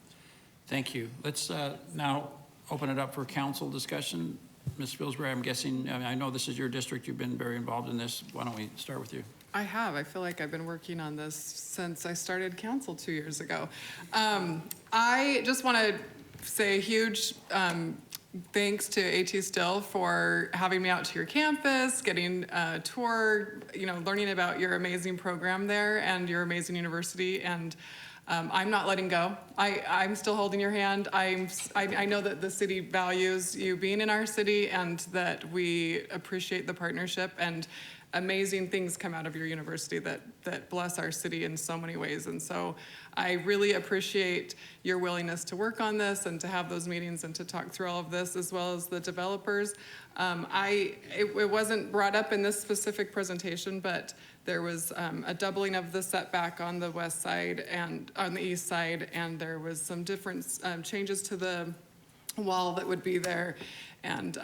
thank you. Let's now open it up for council discussion. Ms. Pillsbury, I'm guessing, I know this is your district, you've been very involved in this. Why don't we start with you? I have. I feel like I've been working on this since I started council 2 years ago. I just want to say a huge thanks to AT Still for having me out to your campus, getting a tour, learning about your amazing program there and your amazing university. And I'm not letting go. I'm still holding your hand. I know that the city values you being in our city and that we appreciate the partnership, and amazing things come out of your university that bless our city in so many ways. And so I really appreciate your willingness to work on this and to have those meetings and to talk through all of this, as well as the developers. It wasn't brought up in this specific presentation, but there was a doubling of the setback on the west side and on the east side, and there was some different changes to the wall that would be there, and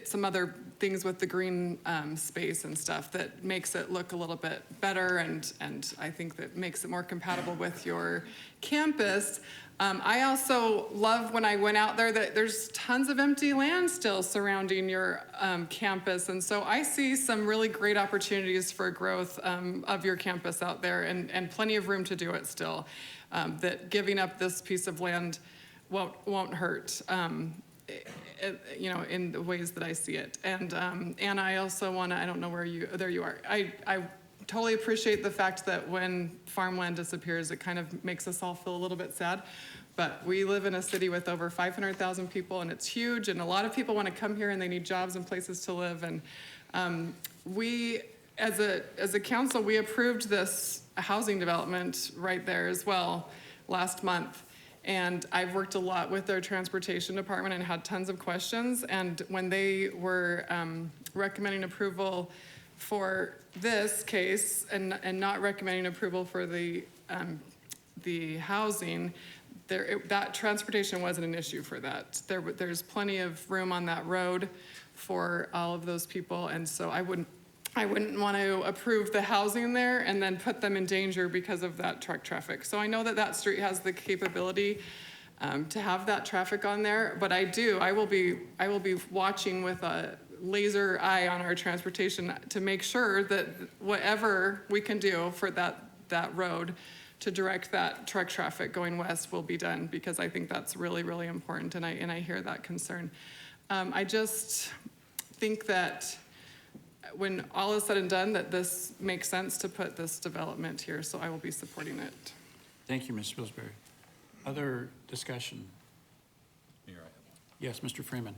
some other things with the green space and stuff that makes it look a little bit better, and I think that makes it more compatible with your campus. I also love when I went out there that there's tons of empty land still surrounding your campus, and so I see some really great opportunities for growth of your campus out there, and plenty of room to do it still. That giving up this piece of land won't hurt, in the ways that I see it. And I also want to, I don't know where there you are. I totally appreciate the fact that when farmland disappears, it kind of makes us all feel a little bit sad. But we live in a city with over 500,000 people, and it's huge, and a lot of people want to come here and they need jobs and places to live. And we, as a council, we approved this housing development right there as well last month. And I've worked a lot with their transportation department and had tons of questions. And when they were recommending approval for this case and not recommending approval for the housing, that transportation wasn't an issue for that. There's plenty of room on that road for all of those people, and so I wouldn't want to approve the housing there and then put them in danger because of that truck traffic. So I know that street has the capability to have that traffic on there, but I will be watching with a laser eye on our transportation to make sure that whatever we can do for that road to direct that truck traffic going west will be done, because I think that's really, really important, and I hear that concern. I just think that when all is said and done, that this makes sense to put this development here, so I will be supporting it. Thank you, Ms. Pillsbury. Other discussion? Yes, Mr. Freeman.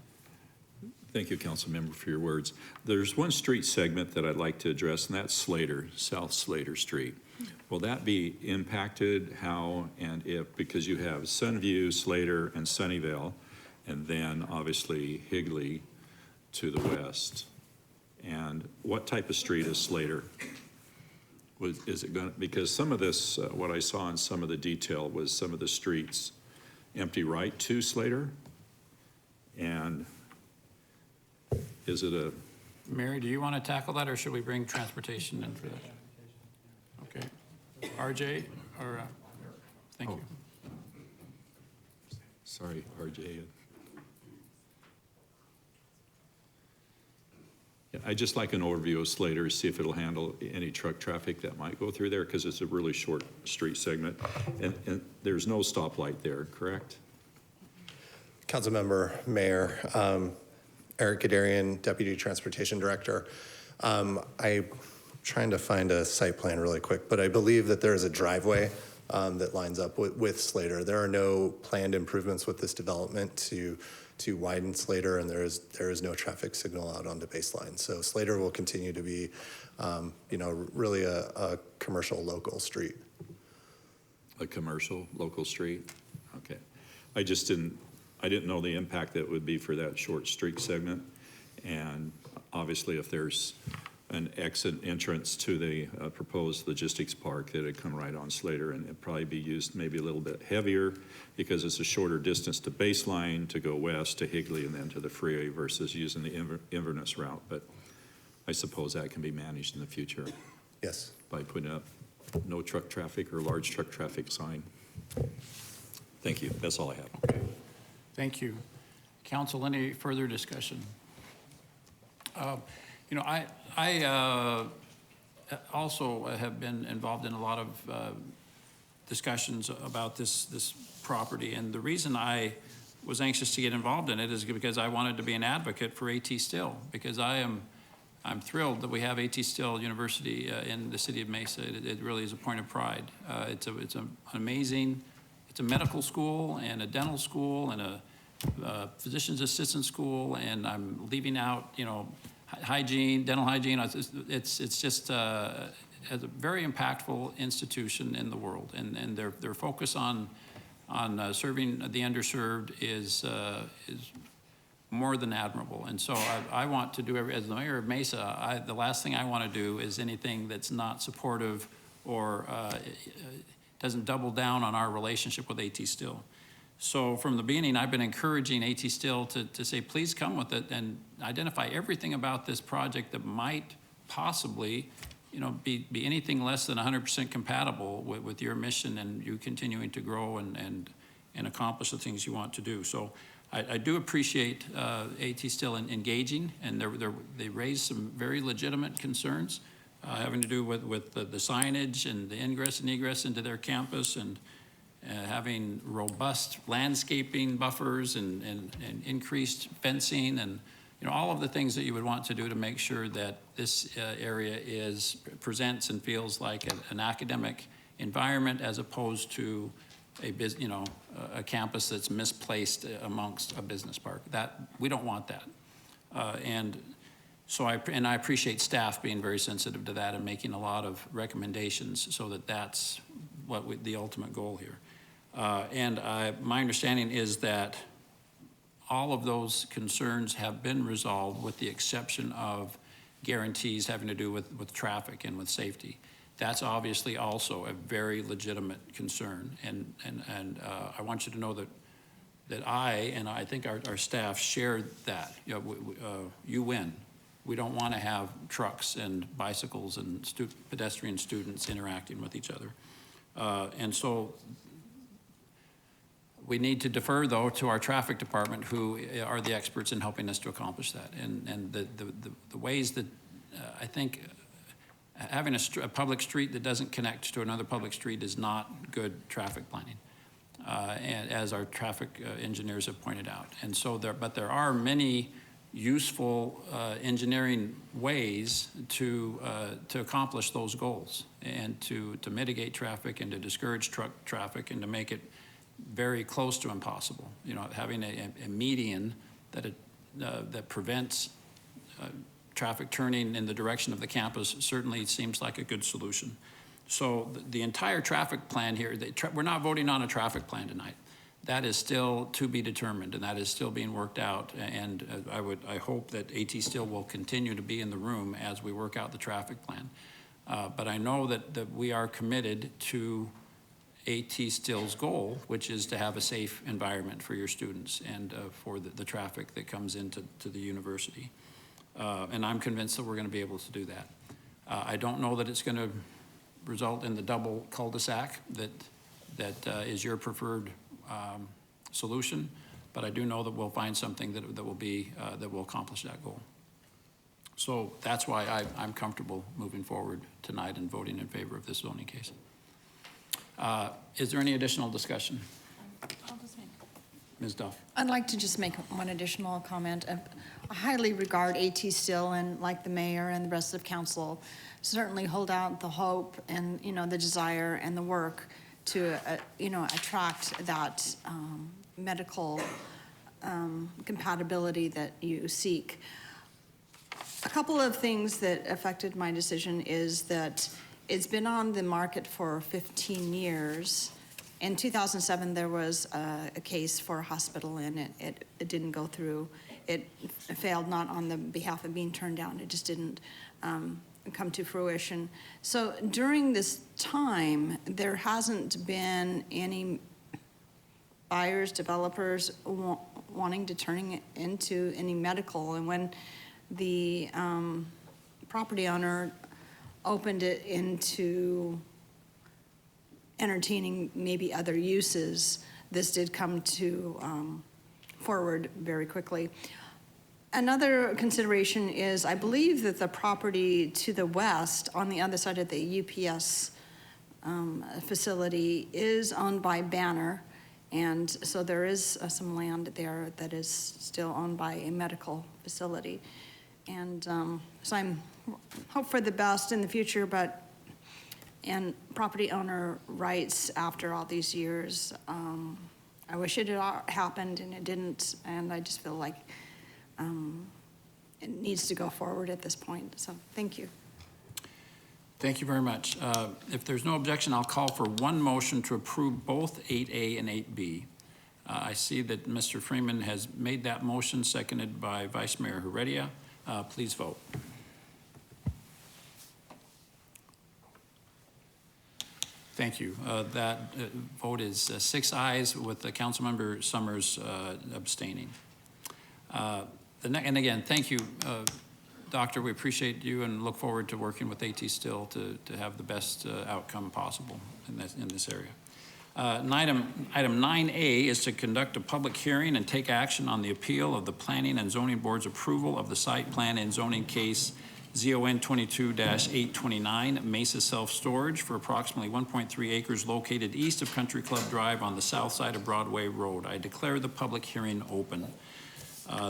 Thank you, council member, for your words. There's one street segment that I'd like to address, and that's Slater, South Slater Street. Will that be impacted? How and if? Because you have Sunview, Slater, and Sunnyvale, and then obviously Higley to the west. And what type of street is Slater? Is it going to, because some of this, what I saw in some of the detail was some of the streets empty right to Slater. And is it a... Mary, do you want to tackle that, or should we bring transportation in for that? Okay. RJ, or, thank you. Sorry, RJ. I just like an overview of Slater, see if it'll handle any truck traffic that might go through there, because it's a really short street segment. And there's no stoplight there, correct? Councilmember, Mayor, Eric Gadarian, Deputy Transportation Director. I'm trying to find a site plan really quick, but I believe that there is a driveway that lines up with Slater. There are no planned improvements with this development to widen Slater, and there is no traffic signal out onto Baseline. So Slater will continue to be, really a commercial local street. A commercial local street? Okay. I didn't know the impact that would be for that short street segment. And obviously, if there's an exit entrance to the proposed logistics park, that it'd come right on Slater, and it'd probably be used maybe a little bit heavier because it's a shorter distance to Baseline to go west to Higley and then to the freeway versus using the Inverness route. But I suppose that can be managed in the future. Yes. By putting up no truck traffic or large truck traffic sign. Thank you. That's all I have. Okay. Thank you. Council, any further discussion? I also have been involved in a lot of discussions about this property, and the reason I was anxious to get involved in it is because I wanted to be an advocate for A.T. Still, because I'm thrilled that we have A.T. Still University in the city of Mesa. It really is a point of pride. It's an amazing, it's a medical school and a dental school and a physician's assistant school, and I'm leaving out, hygiene, dental hygiene. It's just a very impactful institution in the world, and their focus on serving the underserved is more than admirable. And so I want to do, as the mayor of Mesa, the last thing I want to do is anything that's not supportive or doesn't double down on our relationship with A.T. Still. So from the beginning, I've been encouraging A.T. Still to say, please come with it and identify everything about this project that might possibly, be anything less than 100% compatible with your mission and you continuing to grow and accomplish the things you want to do. So I do appreciate A.T. Still engaging, and they raised some very legitimate concerns having to do with the signage and the ingress and egress into their campus, and having robust landscaping buffers and increased fencing, and all of the things that you would want to do to make sure that this area presents and feels like an academic environment as opposed to a campus that's misplaced amongst a business park. That we don't want that, and so I appreciate staff being very sensitive to that and making a lot of recommendations so that that's what the ultimate goal here. And my understanding is that all of those concerns have been resolved with the exception of guarantees having to do with traffic and with safety. That's obviously also a very legitimate concern. And I want you to know that I think our staff share that. You win. We don't want to have trucks and bicycles and pedestrian students interacting with each other. And so we need to defer, though, to our traffic department, who are the experts in helping us to accomplish that. And the ways that I think having a public street that doesn't connect to another public street is not good traffic planning, and as our traffic engineers have pointed out. And so but there are many useful engineering ways to accomplish those goals and to mitigate traffic and to discourage truck traffic and to make it very close to impossible. Having a median that prevents traffic turning in the direction of the campus certainly seems like a good solution. So the entire traffic plan here, we're not voting on a traffic plan tonight. That is still to be determined, and that is still being worked out. And I hope that A.T. Still will continue to be in the room as we work out the traffic plan. But I know that we are committed to A.T. Still's goal, which is to have a safe environment for your students and for the traffic that comes into the university. And I'm convinced that we're going to be able to do that. I don't know that it's going to result in the double cul-de-sac that is your preferred solution, but I do know that we'll find something that will accomplish that goal. So that's why I'm comfortable moving forward tonight and voting in favor of this zoning case. Is there any additional discussion? I'll just make. Ms. Duff? I'd like to just make one additional comment. I highly regard AT Still, and like the mayor and the rest of council, certainly hold out the hope and, you know, the desire and the work to, you know, attract that medical compatibility that you seek. A couple of things that affected my decision is that it's been on the market for 15 years. In 2007, there was a case for a hospital, and it didn't go through. It failed not on the behalf of being turned down. It just didn't come to fruition. So during this time, there hasn't been any buyers, developers wanting to turn it into any medical. And when the property owner opened it into entertaining maybe other uses, this did come to forward very quickly. Another consideration is I believe that the property to the west on the other side of the UPS facility is owned by Banner, and so there is some land there that is still owned by a medical facility. And so I'm hope for the best in the future, but and property owner rights after all these years, I wish it had happened and it didn't, and I just feel like it needs to go forward at this point. So thank you. Thank you very much. If there's no objection, I'll call for one motion to approve both 8A and 8B. I see that Mr. Freeman has made that motion, seconded by Vice Mayor Heredia. Please vote. Thank you. That vote is 6 ayes with the Councilmember Summers abstaining. And again, thank you, Doctor. We appreciate you and look forward to working with AT Still to have the best outcome possible in this area. Item 9A is to conduct a public hearing and take action on the appeal of the Planning and Zoning Board's approval of the site plan and zoning case ZON 22-829 Mesa Self-Storage for approximately 1.3 acres located east of Country Club Drive on the south side of Broadway Road. I declare the public hearing open.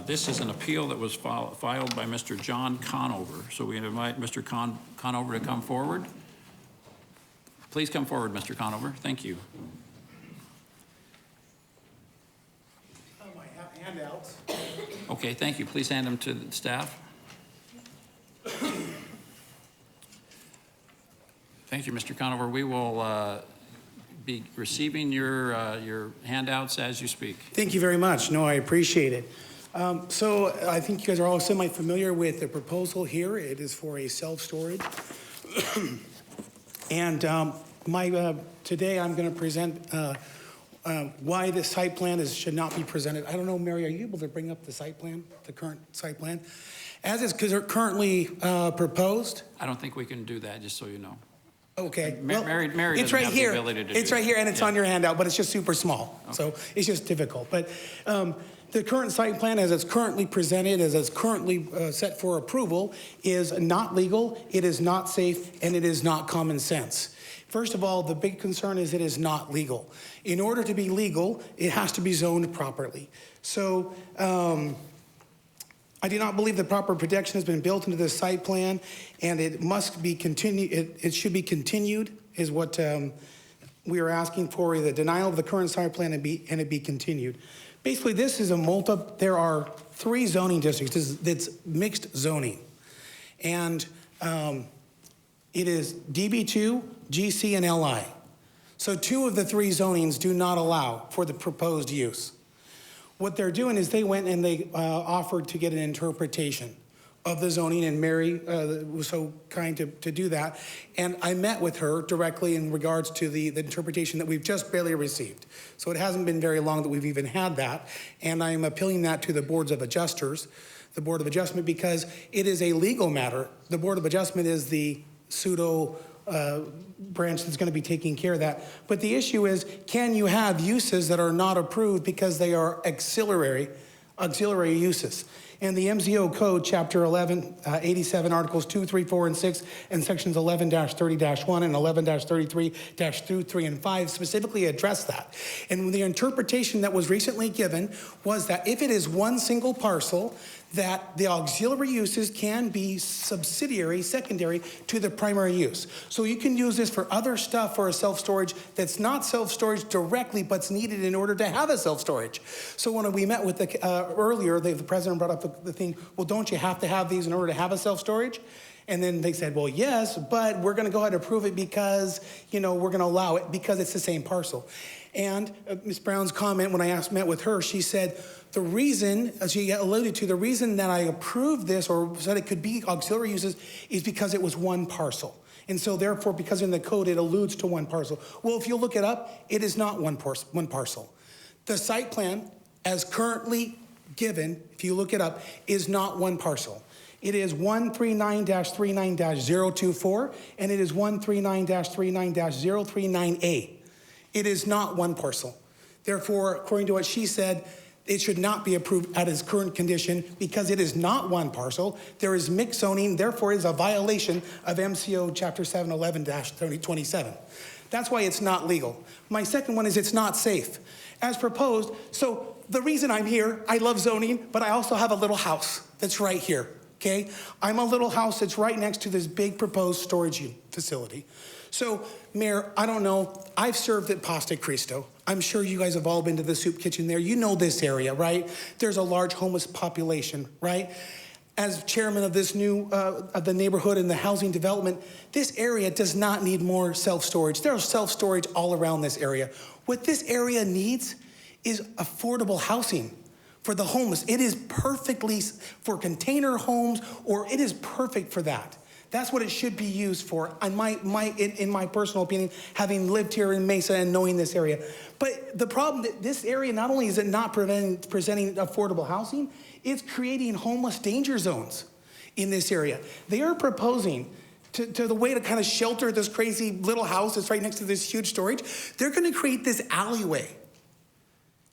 This is an appeal that was filed by Mr. John Conover. So we invite Mr. Conover to come forward. Please come forward, Mr. Conover. Thank you. My handouts. Okay, thank you. Please hand them to the staff. Thank you, Mr. Conover. We will be receiving your handouts as you speak. Thank you very much. No, I appreciate it. So I think you guys are all semi-familiar with the proposal here. It is for a self-storage. And today I'm going to present why the site plan should not be presented. I don't know, Mary, are you able to bring up the site plan, the current site plan? As is currently proposed? I don't think we can do that, just so you know. Okay. Mary it's doesn't right have here. the ability to It's do right that. here, and it's Yeah. on your handout, but it's just super small. Okay. So it's just difficult. But the current site plan, as it's currently presented, as it's currently set for approval, is not legal, it is not safe, and it is not common sense. First of all, the big concern is it is not legal. In order to be legal, it has to be zoned properly. So I do not believe the proper protection has been built into this site plan, and it must be continued. It should be continued, is what we are asking for, the denial of the current site plan and it be continued. Basically, this is there are 3 zoning districts. It's mixed zoning. And it is DB2, GC, and LI. So 2 of the 3 zonings do not allow for the proposed use. What they're doing is they went and they offered to get an interpretation of the zoning, and Mary was so kind to do that. And I met with her directly in regards to the interpretation that we've just barely received. So it hasn't been very long that we've even had that. And I'm appealing that to the boards of adjusters, the Board of Adjustment, because it is a legal matter. The Board of Adjustment is the pseudo branch that's going to be taking care of that. But the issue is, can you have uses that are not approved because they are auxiliary uses? And the MZO Code, Chapter 1187, Articles 2, 3, 4, and 6, and Sections 11-30-1 and 11-33-2, 3, and 5 specifically address that. And the interpretation that was recently given was that if it is one single parcel, that the auxiliary uses can be subsidiary, secondary to the primary use. So you can use this for other stuff for a self-storage that's not self-storage directly, but's needed in order to have a self-storage. So when we met with the, earlier, the president brought up the thing, well, don't you have to have these in order to have a self-storage? And then they said, well, yes, but we're gonna go ahead and approve it because, you know, we're gonna allow it because it's the same parcel. And Ms. Brown's comment when I met with her, she said, the reason, as she alluded to, the reason that I approved this or said it could be auxiliary uses is because it was one parcel. And so therefore, because in the code, it alludes to one parcel. Well, if you look it up, it is not one parcel. The site plan, as currently given, if you look it up, is not one parcel. It is 139-39-024, and it is 139-39-039A. It is not one parcel. Therefore, according to what she said, it should not be approved at its current condition because it is not one parcel. There is mixed zoning, therefore it is a violation of MCO Chapter 711-27. That's why it's not legal. My second one is it's not safe. As proposed, so the reason I'm here, I love zoning, but I also have a little house that's right here, okay? I'm a little house that's right next to this big proposed storage facility. So, Mayor, I don't know, I've served at Pasta Cristo. I'm sure you guys have all been to the soup kitchen there. You know this area, right? There's a large homeless population, right? As chairman of this new, of the neighborhood and the housing development, this area does not need more self-storage. There's self-storage all around this area. What this area needs is affordable housing for the homeless. It is perfectly for container homes, or it is perfect for that. That's what it should be used for, in my personal opinion, having lived here in Mesa and knowing this area. But the problem that this area, not only is it not presenting affordable housing, it's creating homeless danger zones in this area. They are proposing to the way to kind of shelter this crazy little house that's right next to this huge storage. They're gonna create this alleyway.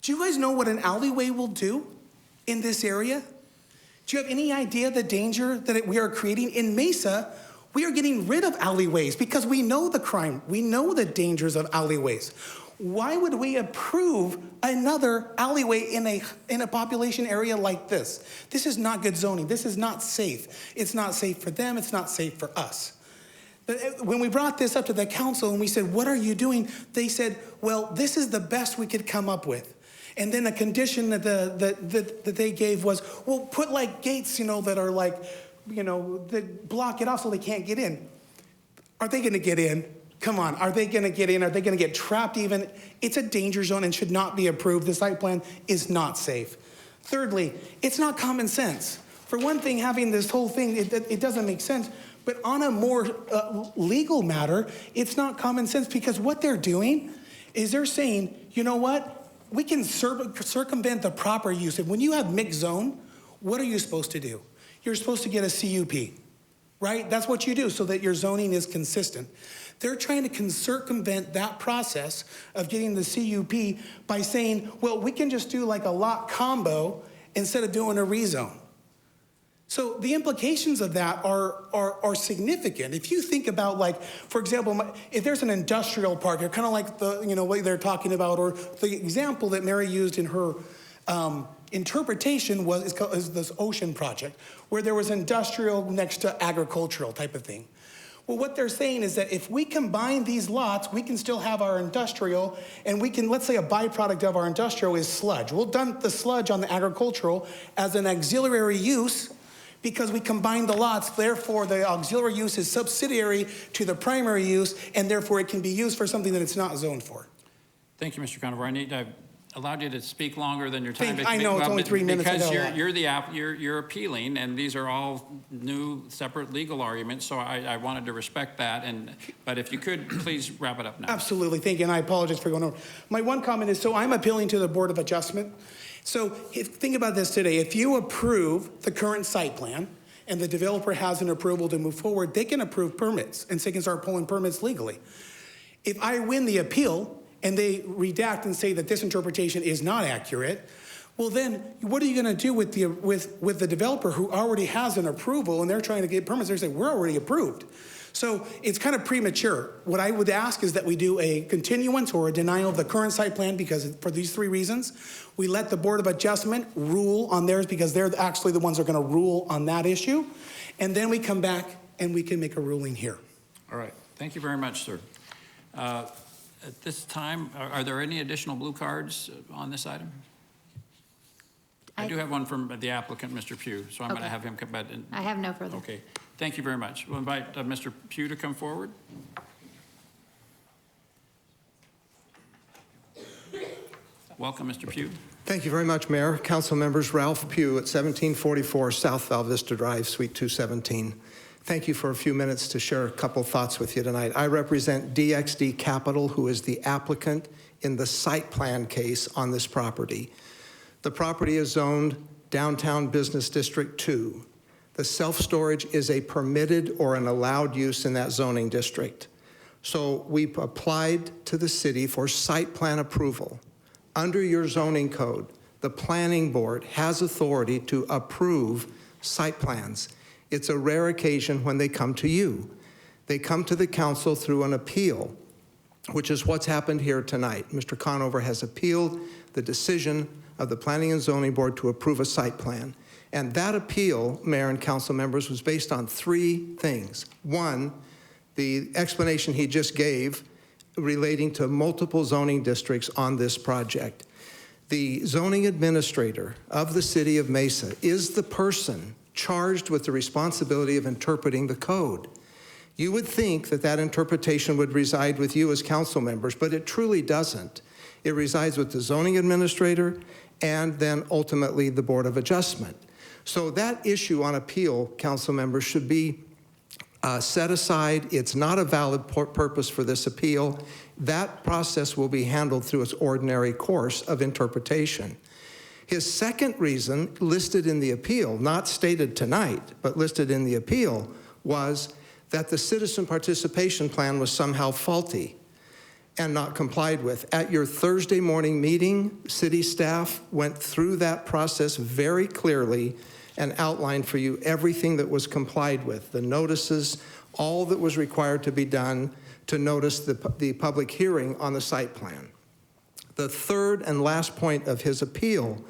Do you guys know what an alleyway will do in this area? Do you have any idea the danger that we are creating? In Mesa, we are getting rid of alleyways because we know the crime. We know the dangers of alleyways. Why would we approve another alleyway in a population area like this? This is not good zoning. This is not safe. It's not safe for them. It's not safe for us. But when we brought this up to the council and we said, what are you doing? They said, well, this is the best we could come up with. And then a condition that they gave was, well, put like gates, you know, that are like, you know, that block it off so they can't get in. Are they gonna get in? Come on, are they gonna get in? Are they gonna get trapped even? It's a danger zone and should not be approved. The site plan is not safe. Thirdly, it's not common sense. For one thing, having this whole thing, it doesn't make sense. But on a more legal matter, it's not common sense because what they're doing is they're saying, you know what? We can circumvent the proper use. And when you have mixed zone, what are you supposed to do? You're supposed to get a CUP, right? That's what you do so that your zoning is consistent. They're trying to circumvent that process of getting the CUP by saying, well, we can just do like a lot combo instead of doing a rezone. So the implications of that are significant. If you think about, like, for example, if there's an industrial park, you're kind of like the, you know, what they're talking about, or the example that Mary used in her interpretation is this ocean project, where there was industrial next to agricultural type of thing. Well, what they're saying is that if we combine these lots, we can still have our industrial, and we can, let's say a byproduct of our industrial is sludge. We'll dump the sludge on the agricultural as an auxiliary use, because we combine the lots, therefore the auxiliary use is subsidiary to the primary use, and therefore it can be used for something that it's not zoned for. Thank you, Mr. Conover. I've allowed you to speak longer than your time. I know, it's only 3 minutes. Because you're appealing, and these are all new, separate legal arguments, so I wanted to respect that. But if you could, please wrap it up now. Absolutely, thank you, and I apologize for going over. My one comment is, so I'm appealing to the Board of Adjustment. So think about this today. If you approve the current site plan and the developer has an approval to move forward, they can approve permits and they can start pulling permits legally. If I win the appeal and they redact and say that this interpretation is not accurate, Well, then, what are you going to do with the developer who already has an approval and they're trying to get permits? They're saying, we're already approved. So it's kind of premature. What I would ask is that we do a continuance or a denial of the current site plan because for these three reasons. We let the Board of Adjustment rule on theirs because they're actually the ones that are going to rule on that issue. And then we come back and we can make a ruling here. All right. Thank you very much, sir. At this time, are there any additional blue cards on this item? I do have one from the applicant, Mr. Pugh, so I'm going to have him come back. I have no further. Okay. Thank you very much. We'll invite Mr. Pugh to come forward. Welcome, Mr. Pugh. Thank you very much, Mayor. Council members, Ralph Pugh at 1744 South Val Vista Drive, Suite 217. Thank you for a few minutes to share a couple thoughts with you tonight. I represent DXD Capital, who is the applicant in the site plan case on this property. The property is zoned Downtown Business District 2. The self-storage is a permitted or an allowed use in that zoning district. So we applied to the city for site plan approval. Under your zoning code, the planning board has authority to approve site plans. It's a rare occasion when they come to you. They come to the council through an appeal, which is what's happened here tonight. Mr. Conover has appealed the decision of the Planning and Zoning Board to approve a site plan. And that appeal, Mayor and council members, was based on three things. One, the explanation he just gave relating to multiple zoning districts on this project. The zoning administrator of the city of Mesa is the person charged with the responsibility of interpreting the code. You would think that that interpretation would reside with you as council members, but it truly doesn't. It resides with the zoning administrator and then ultimately the Board of Adjustment. So that issue on appeal, council members, should be set aside. It's not a valid purpose for this appeal. That process will be handled through its ordinary course of interpretation. His second reason, listed in the appeal, not stated tonight, but listed in the appeal, was that the citizen participation plan was somehow faulty and not complied with. At your Thursday morning meeting, city staff went through that process very clearly and outlined for you everything that was complied with, the notices, all that was required to be done to notice the public hearing on the site plan. The third and last point of his appeal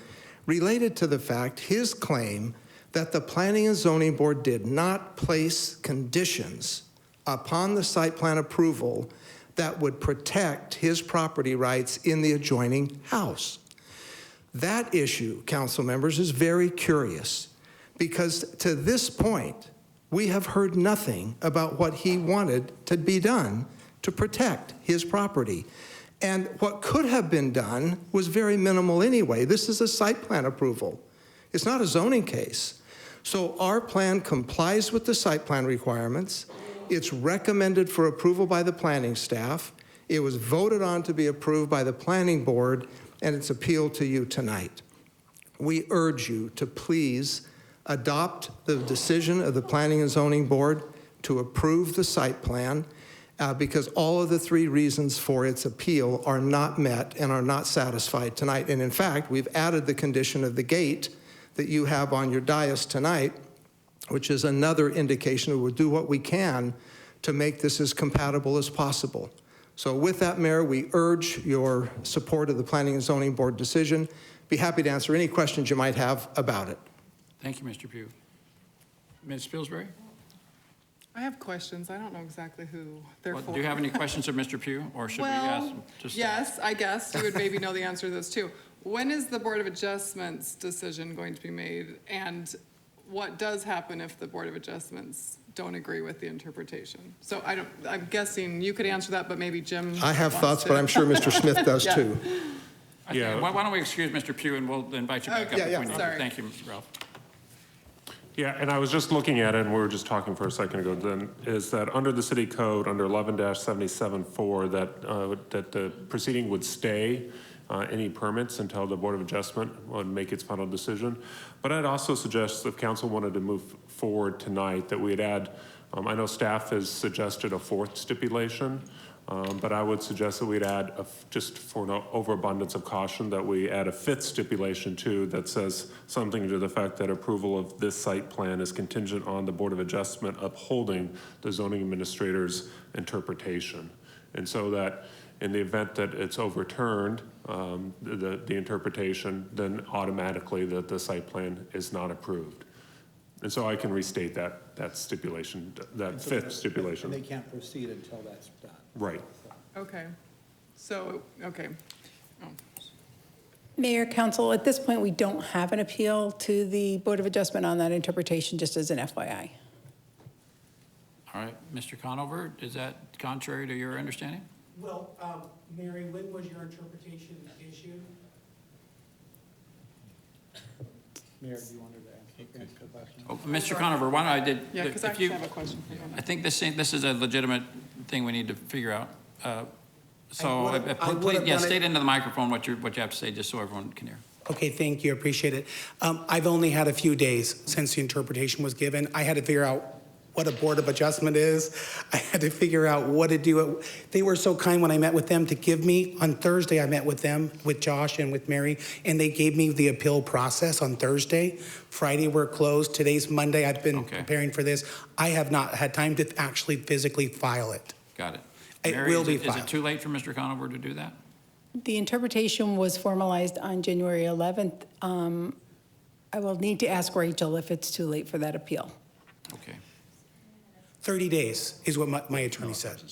related to the fact, his claim that the Planning and Zoning Board did not place conditions upon the site plan approval that would protect his property rights in the adjoining house. That issue, council members, is very curious because to this point, we have heard nothing about what he wanted to be done to protect his property. And what could have been done was very minimal anyway. This is a site plan approval. It's not a zoning case. So our plan complies with the site plan requirements. It's recommended for approval by the planning staff. It was voted on to be approved by the planning board, and it's appealed to you tonight. We urge you to please adopt the decision of the Planning and Zoning Board to approve the site plan because all of the three reasons for its appeal are not met and are not satisfied tonight. And in fact, we've added the condition of the gate that you have on your dais tonight, which is another indication that we'll do what we can to make this as compatible as possible. So with that, Mayor, we urge your support of the Planning and Zoning Board decision. Be happy to answer any questions you might have about it. Thank you, Mr. Pugh. Ms. Pillsbury? I have questions. I don't know exactly who they're for. Do you have any questions of Mr. Pugh, or should we ask him? Yes, I guess you would maybe know the answer to those too. When is the Board of Adjustments decision going to be made? And what does happen if the Board of Adjustments don't agree with the interpretation? So I'm guessing you could answer that, but maybe Jim. I have thoughts, but I'm sure Mr. Smith does Yeah. too. Why don't we excuse Mr. Pugh and we'll invite you back up if we need. Sorry. Thank you, Mr. Ralph. Yeah, and I was just looking at it, and we were just talking for a second ago, then, is that under the city code, under 11-77-4, that the proceeding would stay any permits until the Board of Adjustment would make its final decision. But I'd also suggest if council wanted to move forward tonight, that we'd add, I know staff has suggested a fourth stipulation, But I would suggest that we'd add, just for no overabundance of caution, that we add a fifth stipulation too that says something to the effect that approval of this site plan is contingent on the Board of Adjustment upholding the zoning administrator's interpretation. And so that in the event that it's overturned, the interpretation, then automatically the site plan is not approved. And so I can restate that stipulation, that fifth stipulation. They can't proceed until that's done. Right. Okay. So, okay. Oh. Mayor, council, at this point, we don't have an appeal to the Board of Adjustment on that interpretation, just as an FYI. All right, Mr. Conover, is that contrary to your understanding? Well, Mary, when was your interpretation issued? Mayor, do you want her to answer the question? Oh, Mr. Conover, why don't I did? Yeah, because I if actually you- have a question for you. I think this is a legitimate thing we need to figure out. So, I would've please, yeah, done it- state into the microphone what you have to say, just so everyone can hear. Okay, thank you, appreciate it. I've only had a few days since the interpretation was given. I had to figure out what a Board of Adjustment is. I had to figure out what to do. They were so kind when I met with them to give me, on Thursday I met with them, with Josh and with Mary, and they gave me the appeal process on Thursday. Friday we're closed, today's Monday, I've been preparing for this. I have not had time to actually physically file it. Got it. It Mary, will be Is filed. it too late for Mr. Conover to do that? The interpretation was formalized on January 11th. I will need to ask Rachel if it's too late for that appeal. Okay. 30 days is what my attorney said.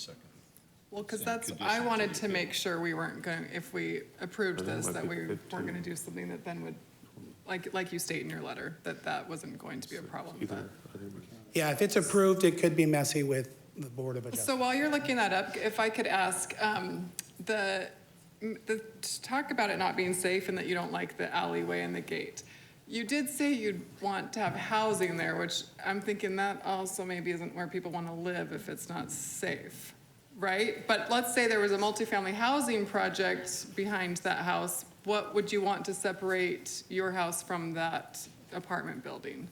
Well, because I wanted to make sure we weren't going, if we approved this, that we weren't going to do something that then would, like you state in your letter, that wasn't going to be a problem. But- Yeah, if it's approved, it could be messy with the Board of Adjustment. So while you're looking that up, if I could ask, to talk about it not being safe and that you don't like the alleyway and the gate. You did say you'd want to have housing there, which I'm thinking that also maybe isn't where people want to live if it's not safe, right? But let's say there was a multifamily housing project behind that house. What would you want to separate your house from that apartment building?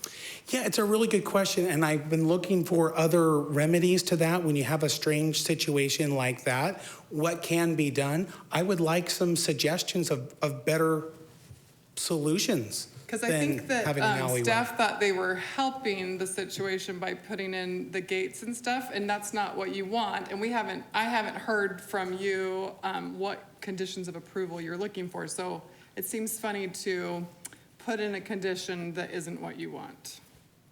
Yeah, it's a really good question, and I've been looking for other remedies to that when you have a strange situation like that. What can be done? I would like some suggestions of better solutions Because I than think that having an alleyway. staff thought they were helping the situation by putting in the gates and stuff, and that's not what you want. And I haven't heard from you what conditions of approval you're looking for. So it seems funny to put in a condition that isn't what you want,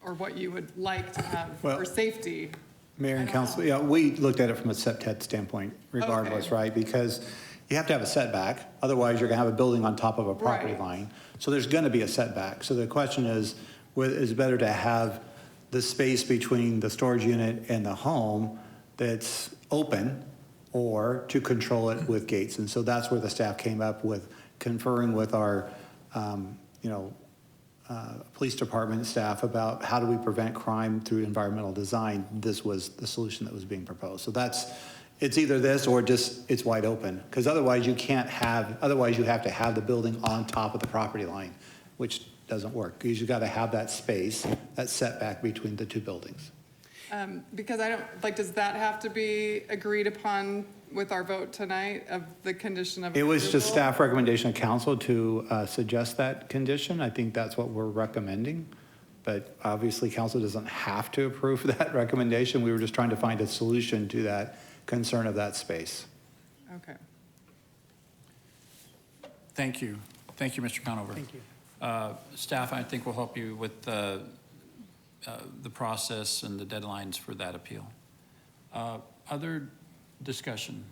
or what you would like to have for safety. Mayor and council, yeah, we looked at it from a septet standpoint regardless, Okay. right? Because you have to have a setback, otherwise you're gonna have a building on top of a property Right. line. So there's gonna be a setback. So the question is it better to have the space between the storage unit and the home that's open, or to control it with gates? And so that's where the staff came up with, conferring with our, police department staff about how do we prevent crime through environmental design. This was the solution that was being proposed. So it's either this or just it's wide open, because otherwise you have to have the building on top of the property line, which doesn't work, because you've got to have that space, that setback between the two buildings. Because does that have to be agreed upon with our vote tonight of the condition of It was just approval? staff recommendation of council to suggest that condition. I think that's what we're recommending. But obviously, council doesn't have to approve that recommendation. We were just trying to find a solution to that concern of that space. Okay. Thank you. Thank you, Mr. Conover. Thank you. Staff, I think, will help you with the process and the deadlines for that appeal. Other discussion?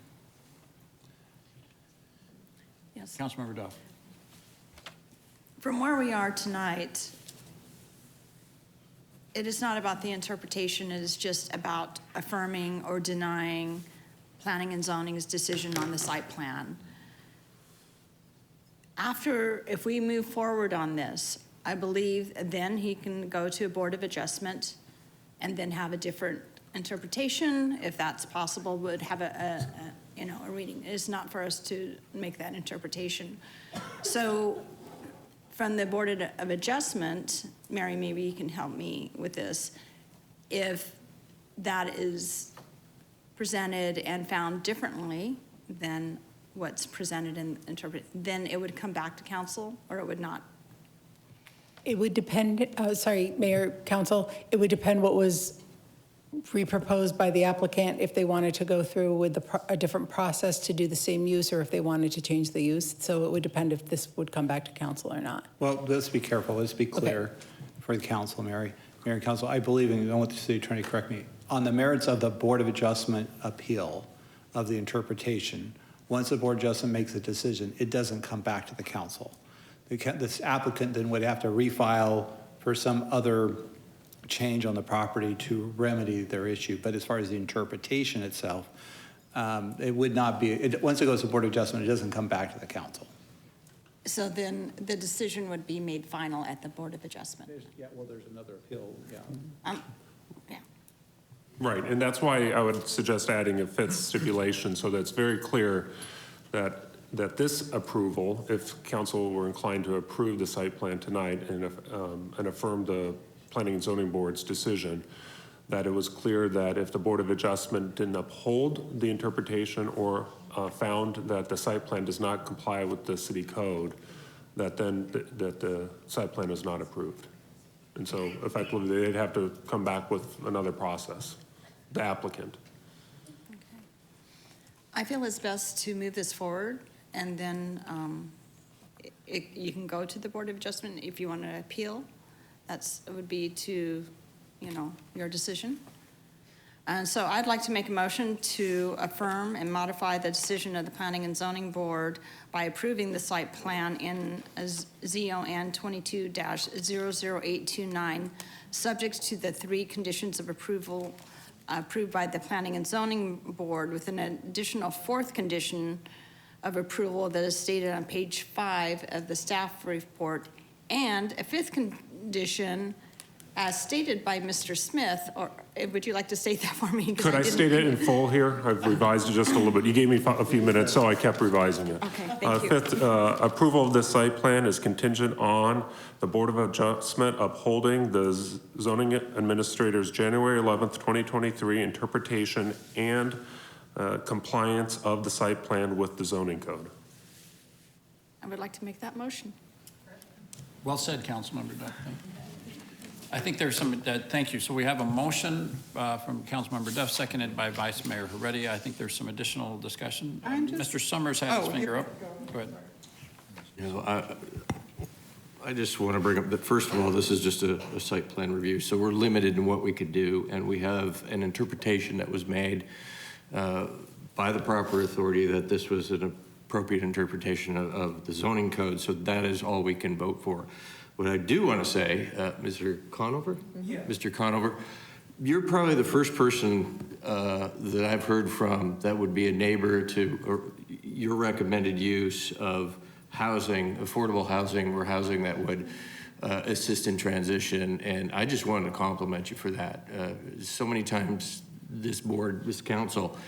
Yes. Councilmember Duff. From where we are tonight, it is not about the interpretation, it is just about affirming or denying planning and zoning's decision on the site plan. If we move forward on this, I believe then he can go to a Board of Adjustment and then have a different interpretation, if that's possible, would have a reading. It is not for us to make that interpretation. So from the Board of Adjustment, Mary, maybe you can help me with this. If that is presented and found differently than what's presented and interpreted, then it would come back to council, or it would not? It would depend, sorry, Mayor, Council, it would depend what was re-proposed by the applicant, if they wanted to go through with a different process to do the same use, or if they wanted to change the use. So it would depend if this would come back to council or not. Well, let's be careful. Let's be clear for the council, Mary. Mayor and council, I believe, and I want the city attorney to correct me, on the merits of the Board of Adjustment appeal of the interpretation, once the Board of Adjustment makes a decision, it doesn't come back to the council. This applicant then would have to refile for some other change on the property to remedy their issue. But as far as the interpretation itself, it would not be, once it goes to Board of Adjustment, it doesn't come back to the council. So then the decision would be made final at the Board of Adjustment? Yeah, well, there's another appeal, yeah. Yeah. Right, and that's why I would suggest adding a fifth stipulation so that it's very clear that this approval, if council were inclined to approve the site plan tonight and affirm the Planning and Zoning Board's decision, that it was clear that if the Board of Adjustment didn't uphold the interpretation or found that the site plan does not comply with the city code, that then that the site plan is not approved. And so effectively, they'd have to come back with another process, the applicant. Okay. I feel it's best to move this forward, and then you can go to the Board of Adjustment if you want to appeal. It would be to, your decision. And so I'd like to make a motion to affirm and modify the decision of the Planning and Zoning Board by approving the site plan in ZON 22-00829, subject to the 3 conditions of approval approved by the Planning and Zoning Board, with an additional 4th condition of approval that is stated on page 5 of the staff report, and a 5th condition as stated by Mr. Smith. Or would you like to state that for me? Could I state it in full here? I've revised it just a little bit. You gave me a few minutes, so I kept revising it. Okay, thank you. Fifth, approval of this site plan is contingent on the Board of Adjustment upholding the zoning administrator's January 11th, 2023 interpretation and compliance of the site plan with the zoning code. I would like to make that motion. Well said, Councilmember Duff. Thank you. I think there's some, thank you. So we have a motion from Councilmember Duff, seconded by Vice Mayor Heredia. I think there's some additional discussion. Mr. Summers has his finger up. Go ahead. I just want to bring up that, first of all, this is just a site plan review, so we're limited in what we could do, and we have an interpretation that was made by the proper authority that this was an appropriate interpretation of the zoning code, so that is all we can vote for. What I do want to say, Mr. Conover? Yeah. Mr. Conover, you're probably the first person that I've heard from that would be a neighbor to your recommended use of housing, affordable housing, or housing that would assist in transition, and I just wanted to compliment you for that. So many times this board, this council,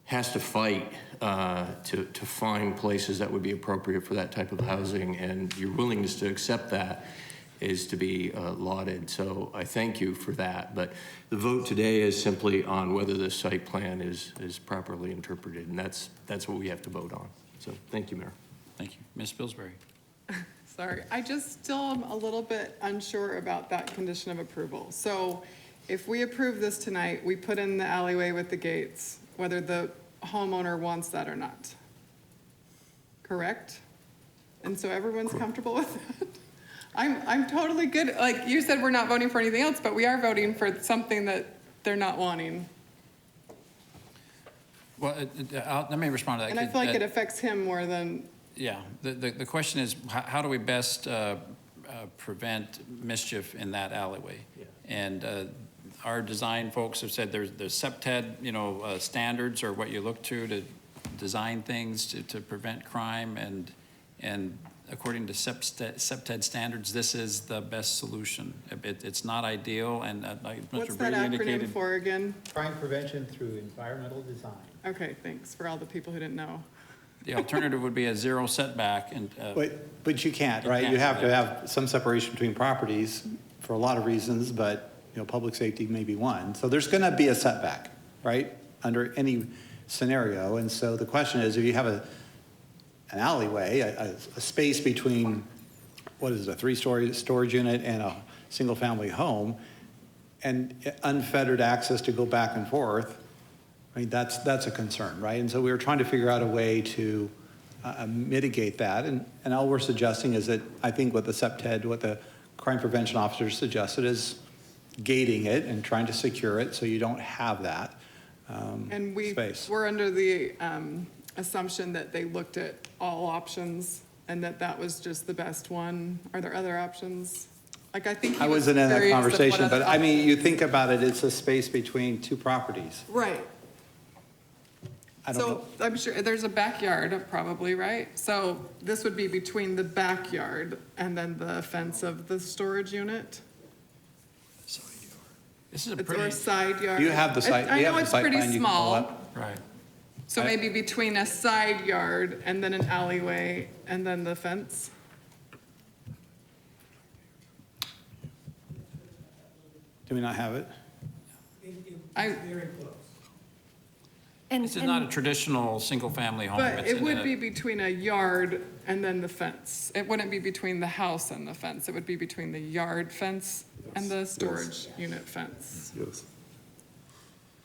has to fight to find places that would be appropriate for that type of housing, and your willingness to accept that is to be lauded. So I thank you for that. But the vote today is simply on whether this site plan is properly interpreted, and that's what we have to vote on. So thank you, Mayor. Thank you. Ms. Pillsbury. Sorry, I just still am a little bit unsure about that condition of approval. So if we approve this tonight, we put in the alleyway with the gates, whether the homeowner wants that or not. Correct? And so everyone's comfortable with that? I'm totally good. Like you said, we're not voting for anything else, but we are voting for something that they're not wanting. Well, let me respond to that. And I feel like it affects him more than... Yeah, the question is, how do we best prevent mischief in that alleyway? Yeah. And our design folks have said there's SEPTED, standards are what you look to design things to prevent crime, and according to SEPTED standards, this is the best solution. It's not ideal, and like Mr. What's that Brady acronym indicated, for again? Crime prevention through environmental design. Okay, thanks for all the people who didn't know. the alternative would be a zero setback, and But you can't, right? You have to have some separation between properties for a lot of reasons, but public safety may be one. So there's going to be a setback, right? under any scenario. And so the question is, if you have an alleyway, a space between, what is it, a three-story storage unit and a single-family home, and unfettered access to go back and forth, I mean, that's a concern, right? And so we were trying to figure out a way to mitigate that. And all we're suggesting is that, I think what the CPTED, what the crime prevention officers suggested is gating it and trying to secure it so you don't have that And space. we're under the assumption that they looked at all options and that was just the best one. Are there other options? Like, I think he I wasn't in that curious of what conversation, other but I mean, you think about it, it's a space between two properties. Right. I don't know. So I'm sure there's a backyard probably, right? So this would be between the backyard and then the fence of the storage unit? This is a Or pretty, side yard? You have the site, I you have know the it's site pretty plan you can pull small. up. right. So maybe between a side yard and then an alleyway and then the fence? Do we not have it? This is not a traditional single-family home. But It's it in would a- be between a yard and then the fence. It wouldn't be between the house and the fence. It would be between the yard fence and the storage unit fence. Yes.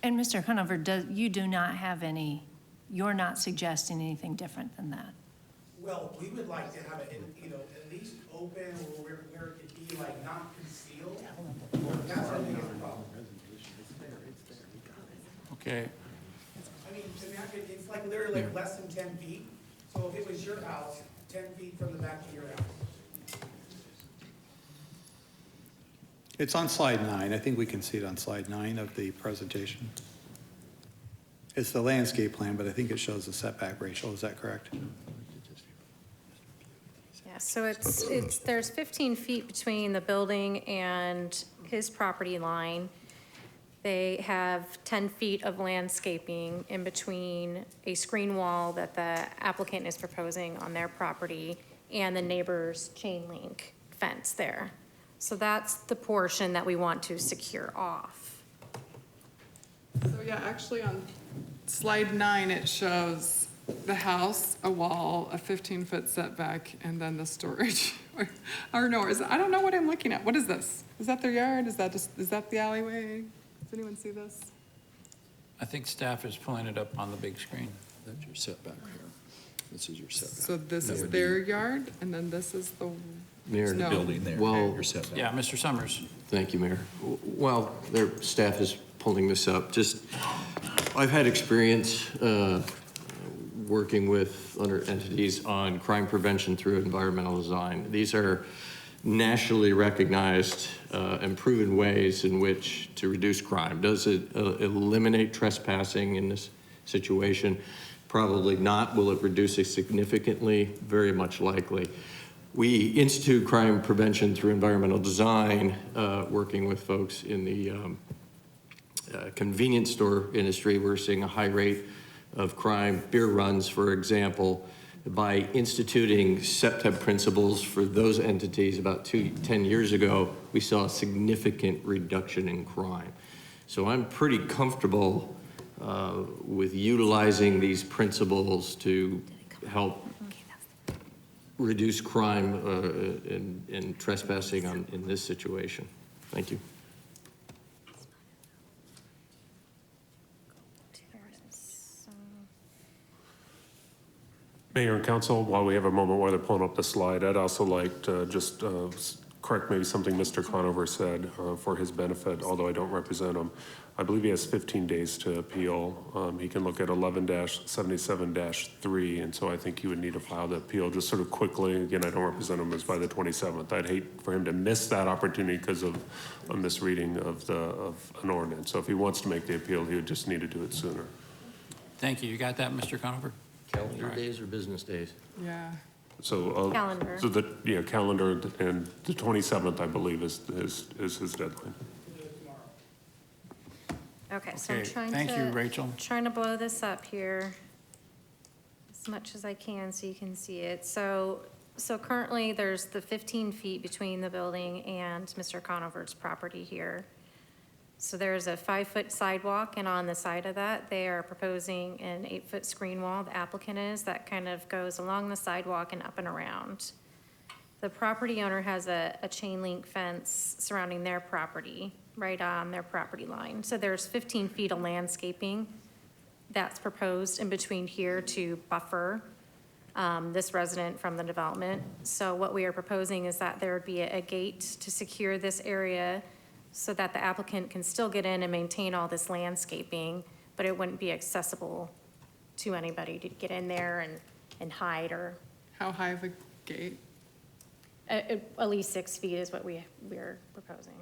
And Mr. Conover, you do not have any, you're not suggesting anything different than that? Well, we would like to have it, at least open or where it could be like not concealed. That's our biggest problem. Okay, I mean, it's like literally like less than 10 feet. So if it was your house, 10 feet from the back of your house. It's on slide 9. I think we can see it on slide 9 of the presentation. It's the landscape plan, but I think it shows the setback ratio. Is that correct? Yeah, so there's 15 feet between the building and his property line. They have 10 feet of landscaping in between a screen wall that the applicant is proposing on their property and the neighbor's chain link fence there. So that's the portion that we want to secure off. So yeah, actually on slide 9, it shows the house, a wall, a 15-foot setback, and then the storage. Or no, I don't know what I'm looking at. What is this? Is that their yard? Is that the alleyway? Does anyone see this? I think staff is pulling it up on the big screen. That's your setback here. This is your setback. So this That is would their yard, and then this is the, Mayor, no. Building there, Well- your setback. Yeah, Mr. Summers. Thank you, Mayor. While their staff is pulling this up, I've had experience working with other entities on crime prevention through environmental design. These are nationally recognized and proven ways in which to reduce crime. Does it eliminate trespassing in this situation? Probably not. Will it reduce it significantly? Very much likely. We institute crime prevention through environmental design, working with folks in the convenience store industry. We're seeing a high rate of crime, beer runs, for example. By instituting CPTED principles for those entities about 10 years ago, we saw a significant reduction in crime. So I'm pretty comfortable with utilizing these principles to help reduce crime and trespassing in this situation. Thank you. Mayor and council, while we have a moment while they're pulling up the slide, I'd also like to just correct maybe something Mr. Conover said for his benefit, although I don't represent him. I believe he has 15 days to appeal. He can look at 11-77-3, and so I think he would need to file the appeal just sort of quickly. Again, I don't represent him, as by the 27th. I'd hate for him to miss that opportunity because of a misreading of an ordinance. So if he wants to make the appeal, he would just need to do it sooner. Thank you. You got that, Mr. Conover? Calendar days or business days? Yeah. So, Calendar. So calendar, and the 27th, I believe, is his deadline. Okay, so I'm Okay, trying to. thank you, Rachel. Trying to blow this up here as much as I can so you can see it. So currently, there's the 15 feet between the building and Mr. Conover's property here. So there's a 5-foot sidewalk, and on the side of that, they are proposing an 8-foot screen wall, the applicant is, that kind of goes along the sidewalk and up and around. The property owner has a chain link fence surrounding their property, right on their property line. So there's 15 feet of landscaping that's proposed in between here to buffer this resident from the development. So what we are proposing is that there would be a gate to secure this area so that the applicant can still get in and maintain all this landscaping, but it wouldn't be accessible to anybody to get in there and hide or. How high of a gate? At least 6 feet is what we're proposing.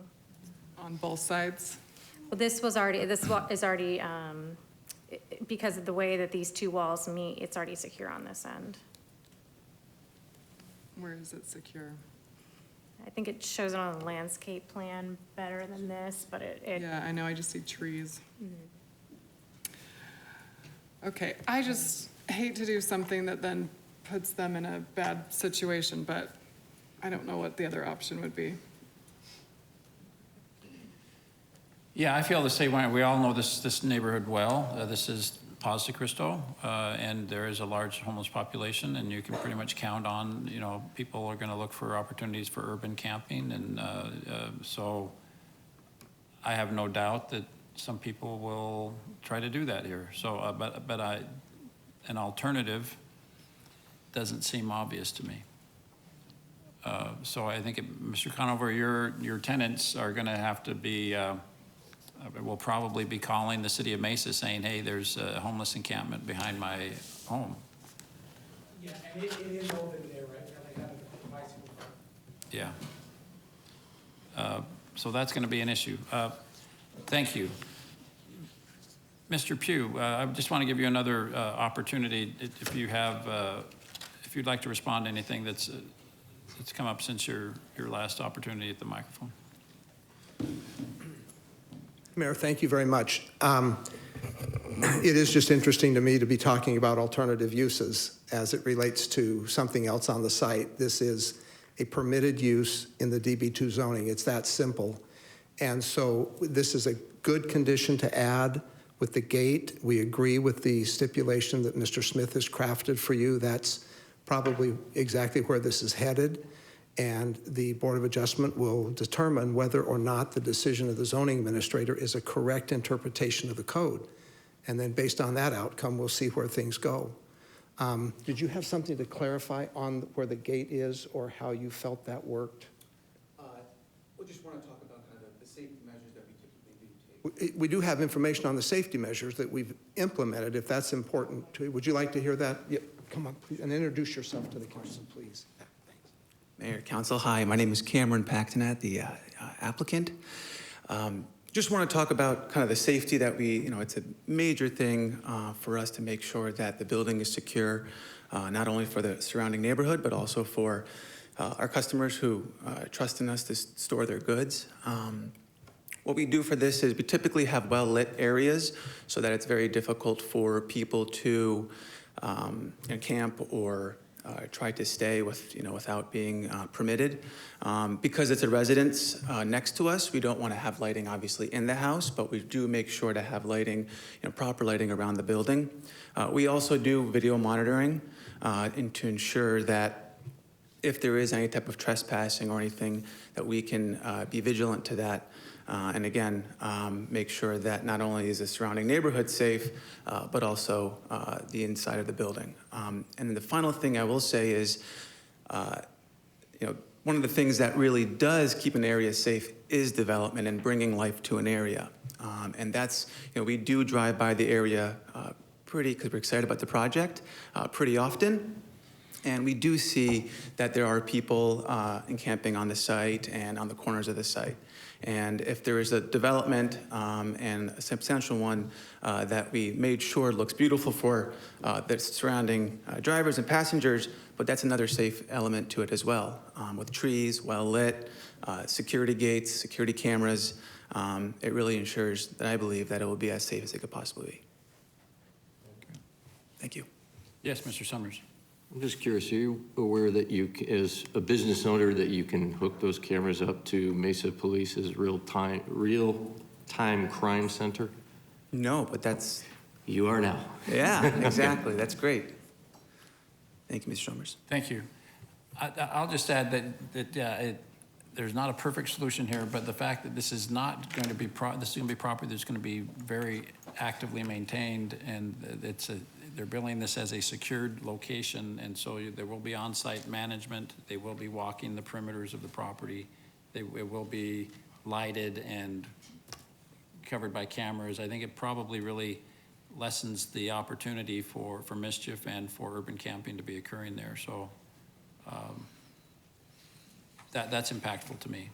On both sides? Well, this is already, because of the way that these two walls meet, it's already secure on this end. Where is it secure? I think it shows it on the landscape plan better than this, but it. Yeah, I know, I just see trees. Mhm. Okay, I just hate to do something that then puts them in a bad situation, but I don't know what the other option would be. Yeah, I feel the same way. We all know this neighborhood well. This is Paz de Cristo, and there is a large homeless population, and you can pretty much count on, people are going to look for opportunities for urban camping, and so I have no doubt that some people will try to do that here. So, but an alternative doesn't seem obvious to me. So I think, Mr. Conover, your tenants are going to have to be. We'll probably be calling the city of Mesa saying, hey, there's a homeless encampment behind my home. Yeah, and it is open there right now. They have a bicycle park. Yeah. So that's going to be an issue. Thank you. Mr. Pugh, I just want to give you another opportunity if you have, if you'd like to respond to anything that's come up since your last opportunity at the microphone. Mayor, thank you very much. It is just interesting to me to be talking about alternative uses as it relates to something else on the site. This is a permitted use in the DB2 zoning. It's that simple. And so this is a good condition to add with the gate. We agree with the stipulation that Mr. Smith has crafted for you. That's probably exactly where this is headed. And the Board of Adjustment will determine whether or not the decision of the zoning administrator is a correct interpretation of the code. And then based on that outcome, we'll see where things go. Did you have something to clarify on where the gate is or how you felt that worked? We just want to talk about kind of the safety measures that we typically do take. We do have information on the safety measures that we've implemented, if that's important to you. Would you like to hear that? Yep, come on, please, and introduce yourself to the council, please. Mayor, Council, hi, my name is Cameron Pactonat, the applicant. Just want to talk about kind of the safety that it's a major thing for us to make sure that the building is secure, not only for the surrounding neighborhood, but also for our customers who trust in us to store their goods. What we do for this is we typically have well-lit areas so that it's very difficult for people to camp or try to stay without being permitted. Because it's a residence next to us, we don't want to have lighting obviously in the house, but we do make sure to have lighting, proper lighting around the building. We also do video monitoring and to ensure that if there is any type of trespassing or anything, that we can be vigilant to that. And again, make sure that not only is the surrounding neighborhood safe, but also the inside of the building. And then the final thing I will say is, one of the things that really does keep an area safe is development and bringing life to an area. And that's, we do drive by the area because we're excited about the project, pretty often. And we do see that there are people encamping on the site and on the corners of the site. And if there is a development and a substantial one that we made sure looks beautiful for the surrounding drivers and passengers, but that's another safe element to it as well. With trees, well lit, security gates, security cameras, it really ensures that I believe that it will be as safe as it could possibly be. Thank you. Yes, Mr. Summers. I'm just curious, are you aware that you, as a business owner, that you can hook those cameras up to Mesa Police's real-time Time Crime Center? No, but that's, You are now. yeah, exactly. That's great. Thank you, Mr. Chalmers. Thank you. I'll just add that there's not a perfect solution here, but the fact that this is not going to be, this is going to be property that's going to be very actively maintained, and they're billing this as a secured location, and so there will be on-site management. They will be walking the perimeters of the property. It will be lighted and covered by cameras. I think it probably really lessens the opportunity for mischief and for urban camping to be occurring there. So that's impactful to me.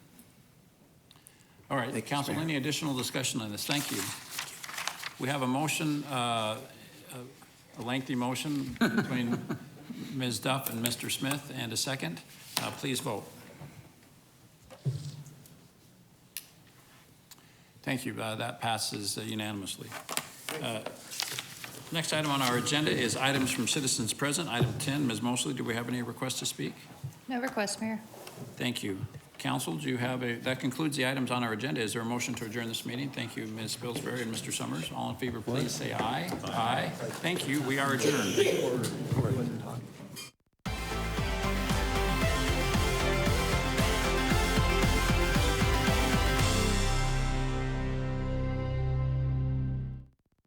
All right, Council, any additional discussion on this? Thank you. We have a motion, a lengthy motion between Ms. Duff and Mr. Smith, and a second. Please vote. Thank you. That passes unanimously. Next item on our agenda is items from citizens present. Item 10, Ms. Mosley, do we have any requests to speak? No request, Mayor. Thank you. Council, do you have that concludes the items on our agenda. Is there a motion to adjourn this meeting? Thank you, Ms. Pillsbury and Mr. Summers. All in favor, please say aye. Aye. Thank you. We are adjourned.